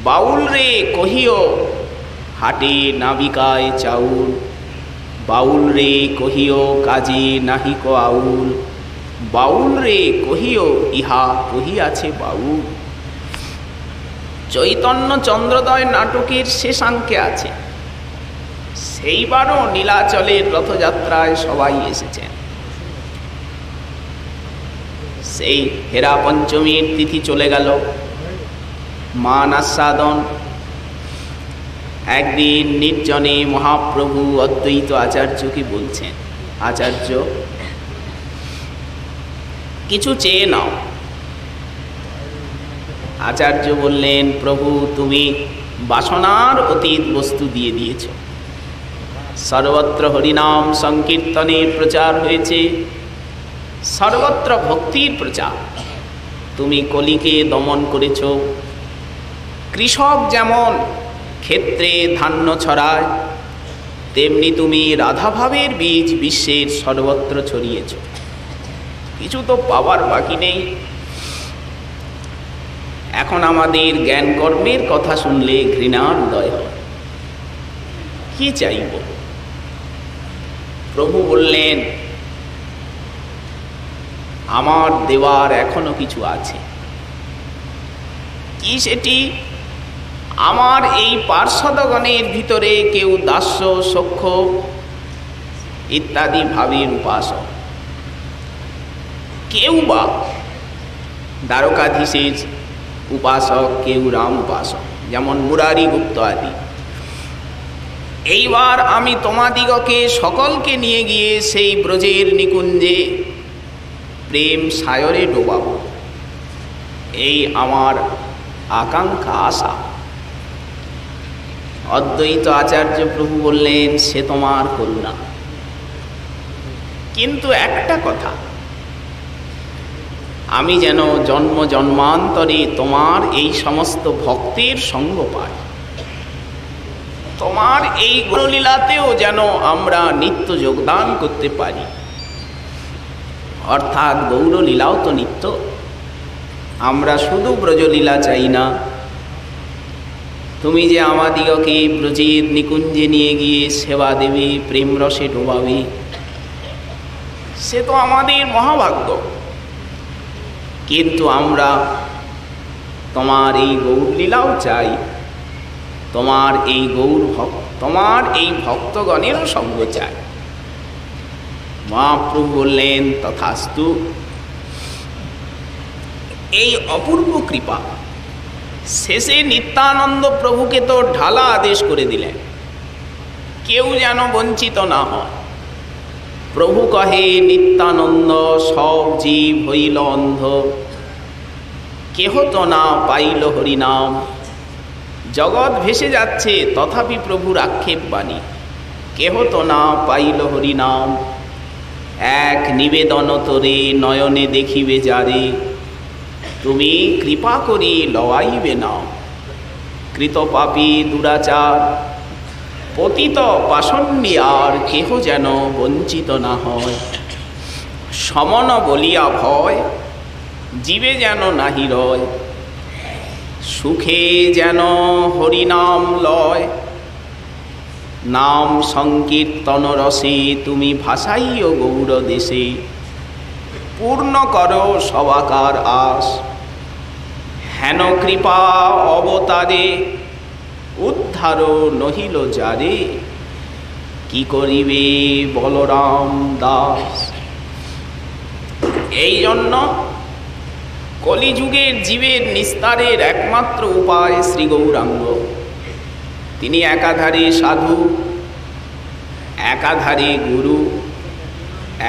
A: বাউল রে কহিও হাটে নাবিকায় চাউল, বাউল রে কহিও কাজে নাহিক আউল, বাউল রে কহিও ইহা কহিয়াছে বাউল। চৈতন্য চন্দ্রোদয় নাটকের শেষাঙ্কে আছে, সেইবারও নীলাচলের রথযাত্রায় সবাই এসেছেন। সেই হেরা পঞ্চমীর তিথি চলে গেল, মান আস্বাদন। একদিন নির্জনে মহাপ্রভু অদ্বৈত আচার্যকে বলছেন, আচার্য কিছু চেয়ে নাও। আচার্য বললেন, প্রভু তুমি বাসনার অতীত বস্তু দিয়ে দিয়েছ, সর্বত্র হরিনাম সংকীর্তনের প্রচার হয়েছে, সর্বত্র ভক্তির প্রচার। তুমি কলিকে দমন করেছ। কৃষক যেমন ক্ষেত্রে ধান্য ছড়ায়, তেমনি তুমি রাধাভাবের বীজ বিশ্বের সর্বত্র ছড়িয়েছ। কিছু তো পাওয়ার বাকি নেই। এখন আমাদের জ্ঞান কর্মের কথা শুনলে ঘৃণার উদয় হয়। কি চাইব? প্রভু বললেন, আমার দেওয়ার এখনো কিছু আছে। কি সেটি? আমার এই পার্ষদগণের ভিতরে কেউ দাস্য, সখ্য ইত্যাদি ভাবের উপাসক, কেউ বা দ্বারকাধীশের উপাসক, কেউ রাম উপাসক, যেমন মুরারি গুপ্ত আদি। এইবার আমি তোমাদিগকে সকলকে নিয়ে গিয়ে সেই ব্রজের নিকুঞ্জে প্রেম সায়রে ডোবাব, এই আমার আকাঙ্ক্ষা, আশা। অদ্বৈত আচার্য প্রভু বললেন, সে তোমার করুণা, কিন্তু একটা কথা, আমি যেন জন্ম জন্মান্তরে তোমার এই সমস্ত ভক্তের সঙ্গ পাই, তোমার এই গৌরলীলাতেও যেন আমরা নিত্য যোগদান করতে পারি। অর্থাৎ গৌরলীলাও তো নিত্য, আমরা শুধু ব্রজলীলা চাই না। তুমি যে আমাদিগকে ব্রজের নিকুঞ্জে নিয়ে গিয়ে সেবা দেবে, প্রেম রসে ডোবাবে, সে তো আমাদের মহাভাগ্য। কিন্তু আমরা তোমার এই গৌরলীলাও চাই, তোমার এই তোমার এই ভক্তগণেরও সঙ্গ চাই। মহাপ্রভু বললেন তথাস্তু। এই অপূর্ব কৃপা শেষে নিত্যানন্দ প্রভুকে তো ঢালা আদেশ করে দিলেন, কেউ যেন বঞ্চিত না হয়। প্রভু কহে নিত্যানন্দ সব জীব হইল অন্ধ, কেহ তো না পাইল হরিনাম। জগৎ ভেসে যাচ্ছে তথাপি প্রভুর আক্ষেপ বাণী, কেহ তো না পাইল হরিনাম। এক নিবেদন তোরে নয়নে দেখিবে যারে, তুমি কৃপা করি লওয়াইবে নাও। কৃত পাপী দুরাচার পতিত পাষণ্ডী আর কেহ যেন বঞ্চিত না হয়। সমন বলিয়া ভয় জীবে যেন নাহি রয়, সুখে যেন হরিনাম লয়। নাম সংকীর্তন রসে তুমি ভাসাইও গৌর দেশে, পূর্ণ করো সবাকার আস। হেন কৃপা অবতারে উদ্ধার নহিল যারে, কি করিবে বলরাম দাস। এই জন্য কলিযুগের জীবের নিস্তারের একমাত্র উপায় শ্রী গৌরাঙ্গ। তিনি একাধারে সাধু, একাধারে গুরু,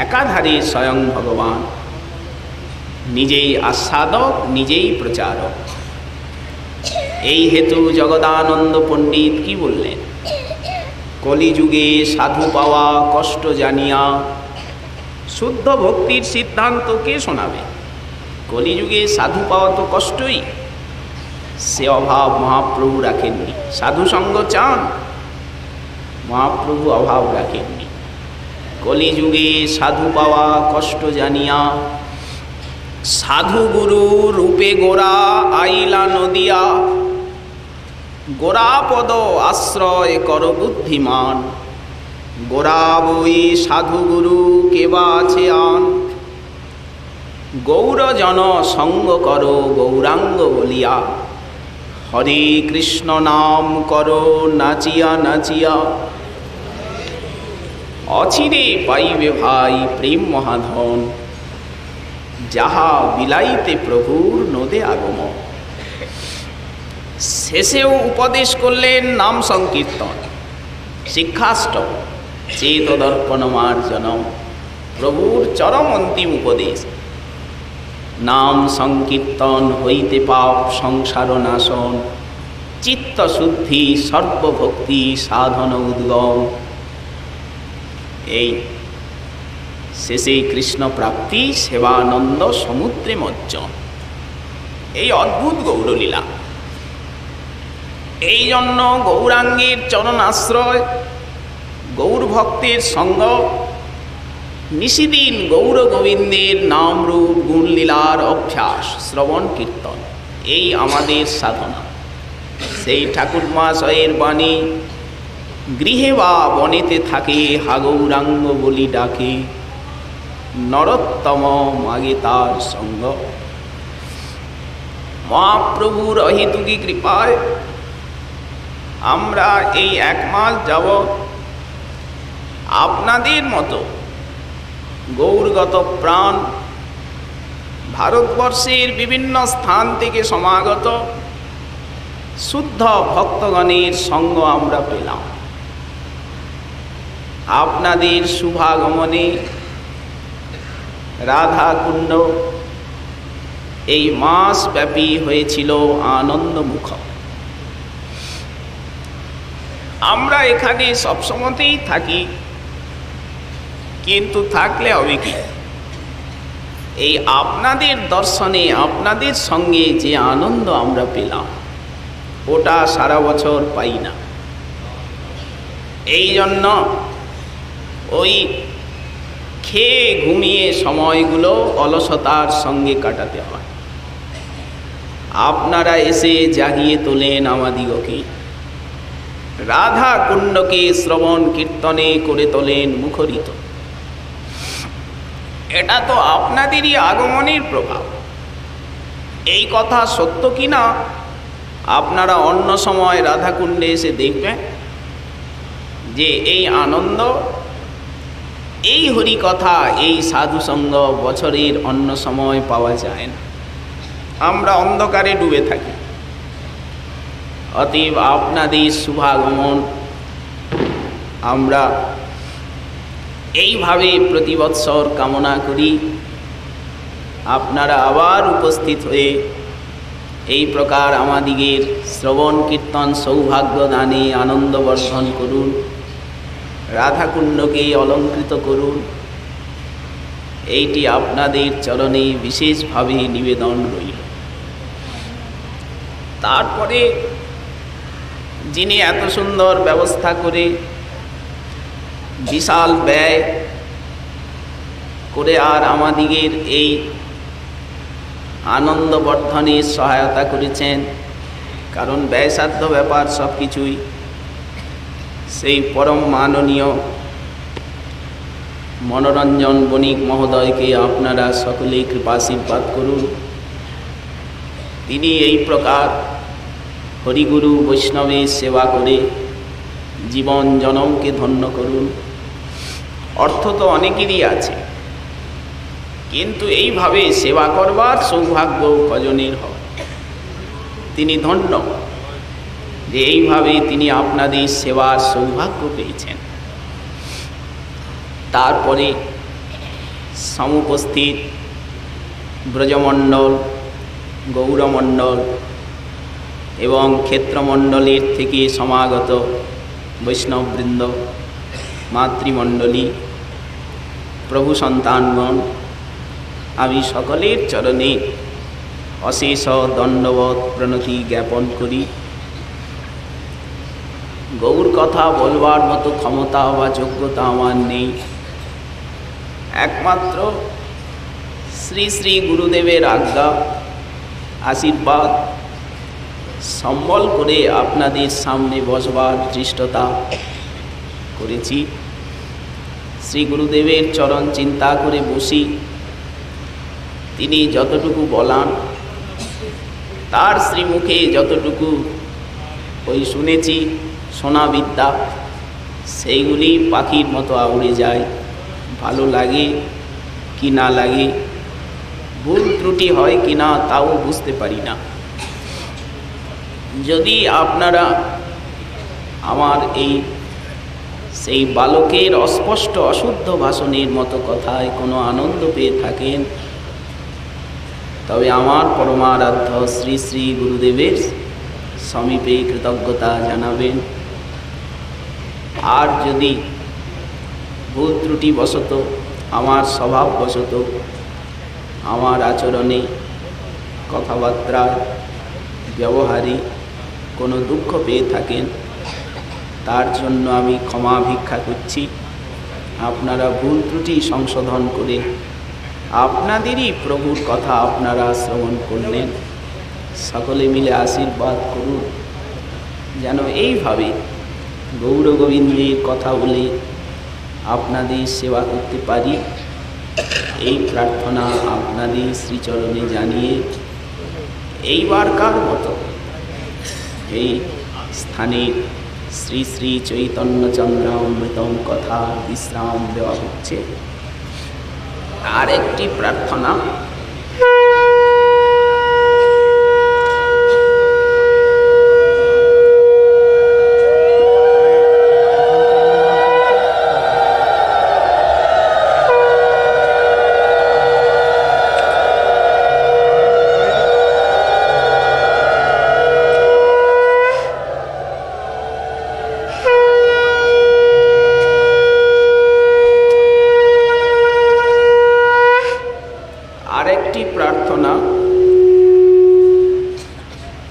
A: একাধারে স্বয়ং ভগবান, নিজেই আস্বাদক, নিজেই প্রচারক। এই হেতু জগদানন্দ পণ্ডিত কি বললেন? কলিযুগে সাধু পাওয়া কষ্ট জানিয়া শুদ্ধ ভক্তির সিদ্ধান্ত কে শোনাবে? কলিযুগে সাধু পাওয়া তো কষ্টই, সে অভাব মহাপ্রভু রাখেননি। সাধু সঙ্গ চান, মহাপ্রভু অভাব রাখেননি। কলিযুগে সাধু পাওয়া কষ্ট জানিয়া সাধু গুরু রূপে গোরা আইলা নদিয়া। গোরাপদ আশ্রয় কর বুদ্ধিমান, গোরা বই সাধু গুরু কেবা আছে আন। গৌরজন সঙ্গ কর গৌরাঙ্গ বলিয়া, হরে কৃষ্ণ নাম কর নাচিয়া নাচিয়া। অচিরে পাইবে ভাই প্রেম মহাধন, যাহা বিলাইতে প্রভুর নদে আগমন। শেষেও উপদেশ করলেন নাম সংকীর্তন, শিক্ষাষ্টম, চেত দর্পণ মার্জনম। প্রভুর চরম অন্তিম উপদেশ, নাম সংকীর্তন হইতে পাপ সংসার নাশন। চিত্ত শুদ্ধি সর্বভক্তি সাধন উদ্গম। এই শেষে কৃষ্ণ প্রাপ্তি সেবানন্দ সমুদ্রে মজ্জন। এই অদ্ভুত গৌরলীলা। এই জন্য গৌরাঙ্গের চরণ আশ্রয়, গৌর ভক্তের সঙ্গ, নিশিদিন গৌর গোবিন্দের নাম রূপ গুণলীলার অভ্যাস, শ্রবণ কীর্তন, এই আমাদের সাধনা। সেই ঠাকুর মহাশয়ের বাণী, গৃহে বা বনেতে থাকে হা গৌরাঙ্গ বলি ডাকে, নরোত্তম মাগে তার সঙ্গ। মহাপ্রভুর অহেতুকী কৃপায় আমরা এই এক মাস যাবৎ আপনাদের মতো গৌরগত প্রাণ ভারতবর্ষের বিভিন্ন স্থান থেকে সমাগত শুদ্ধ ভক্তগণের সঙ্গ আমরা পেলাম। আপনাদের শুভাগমনে রাধাকুণ্ড এই মাসব্যাপী হয়েছিল আনন্দমুখর। আমরা এখানে সবসময়তেই থাকি, কিন্তু থাকলে হবে কি? এই আপনাদের দর্শনে, আপনাদের সঙ্গে যে আনন্দ আমরা পেলাম, ওটা সারা বছর পাই না। এই জন্য ওই খেয়ে ঘুমিয়ে সময়গুলো অলসতার সঙ্গে কাটাতে হয়। আপনারা এসে জাগিয়ে তোলেন আমাদিগকে, রাধা কুণ্ডকে শ্রবণ কীর্তনে করে তোলেন মুখরিত। এটা তো আপনাদেরই আগমনের প্রভাব। এই কথা সত্য কি না আপনারা অন্য সময় রাধাকুণ্ডে এসে দেখবেন যে এই আনন্দ, এই হরিকথা, এই সাধুসঙ্গ বছরের অন্য সময় পাওয়া যায় না। আমরা অন্ধকারে ডুবে থাকি। অতএব আপনাদের শুভাগমন আমরা এইভাবে প্রতি বৎসর কামনা করি। আপনারা আবার উপস্থিত হয়ে এই প্রকার আমাদিগের শ্রবণ কীর্তন সৌভাগ্য দানে আনন্দবর্ধন করুন, রাধাকুণ্ডকে অলঙ্কৃত করুন। এইটি আপনাদের চরণে বিশেষভাবে নিবেদন রইল। তারপরে যিনি এত সুন্দর ব্যবস্থা করে বিশাল ব্যয় করে আর আমাদিগের এই আনন্দবর্ধনে সহায়তা করেছেন, কারণ ব্যয়সাধ্য ব্যাপার সব কিছুই, সেই পরম মাননীয় মনোরঞ্জন বণিক মহোদয়কে আপনারা সকলেই কৃপাশীর্বাদ করুন। তিনি এই প্রকার হরিগুরু বৈষ্ণবের সেবা করে জীবন জনমকে ধন্য করুন। অর্থ তো অনেকেরই আছে, কিন্তু এইভাবে সেবা করবার সৌভাগ্য কজনের হয়। তিনি ধন্য যে এইভাবে তিনি আপনাদের সেবার সৌভাগ্য পেয়েছেন। তারপরে সমুপস্থিত ব্রজমণ্ডল, গৌরমণ্ডল এবং ক্ষেত্রমণ্ডলের থেকে সমাগত বৈষ্ণববৃন্দ, মাতৃমণ্ডলী, প্রভু সন্তানগণ, আমি সকলের চরণে অশেষ দণ্ডবত প্রণতি জ্ঞাপন করি। গৌর কথা বলবার মতো ক্ষমতা বা যোগ্যতা আমার নেই। একমাত্র শ্রী শ্রী গুরুদেবের আজ্ঞা, আশীর্বাদ সম্বল করে আপনাদের সামনে বসবার দৃষ্টতা করেছি। শ্রী গুরুদেবের চরণ চিন্তা করে বসি। তিনি যতটুকু বলান, তার শ্রীমুখে যতটুকু ওই শুনেছি শোনা বিদ্যা, সেইগুলি পাখির মতো উড়ে যায়। ভালো লাগে কি না লাগে, ভুল ত্রুটি হয় কি না তাও বুঝতে পারি না। যদি আপনারা আমার এই সেই বালকের অস্পষ্ট অশুদ্ধ ভাষণের মতো কথায় কোনো আনন্দ পেয়ে থাকেন, তবে আমার পরমারাধ্য শ্রী শ্রী গুরুদেবের সমীপে কৃতজ্ঞতা জানাবেন। আর যদি ভুল ত্রুটি বশত, আমার স্বভাববশত, আমার আচরণে, কথাবার্তায়, ব্যবহারে কোনো দুঃখ পেয়ে থাকেন, তার জন্য আমি ক্ষমা ভিক্ষা করছি। আপনারা ভুল ত্রুটি সংশোধন করে আপনাদেরই প্রভুর কথা আপনারা শ্রবণ করলেন। সকলে মিলে আশীর্বাদ করুন যেন এইভাবে গৌর গোবিন্দের কথা বলে আপনাদের সেবা করতে পারি। এই প্রার্থনা আপনাদের শ্রীচরণে জানিয়ে এইবারকার মতো এই স্থানের শ্রী শ্রী চৈতন্যচন্দ্রামৃতম কথা বিশ্রাম দেওয়া হচ্ছে। আর একটি প্রার্থনা,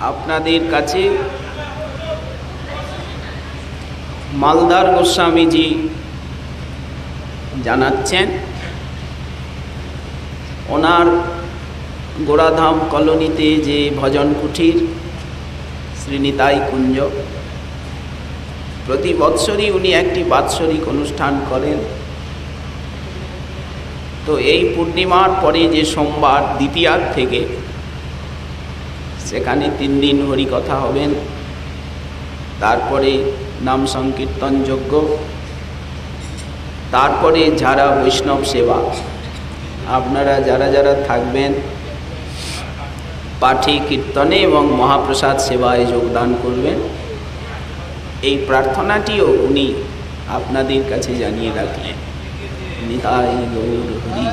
A: আপনাদের কাছে মালদার গোস্বামীজি জানাচ্ছেন, ওনার গোড়াধাম কলোনিতে যে ভজন কুঠির শ্রীনিতাই কুঞ্জ, প্রতি বৎসরই উনি একটি বাৎসরিক অনুষ্ঠান করেন। তো এই পূর্ণিমার পরে যে সোমবার দ্বিতীয়ার থেকে সেখানে 3 দিন হরিকথা হবেন, তারপরে নাম সংকীর্তন যজ্ঞ, তারপরে যারা বৈষ্ণব সেবা, আপনারা যারা যারা থাকবেন পাঠে কীর্তনে এবং মহাপ্রসাদ সেবায় যোগদান করবেন, এই প্রার্থনাটিও উনি আপনাদের কাছে জানিয়ে রাখলেন। নিতাই গৌর হরি।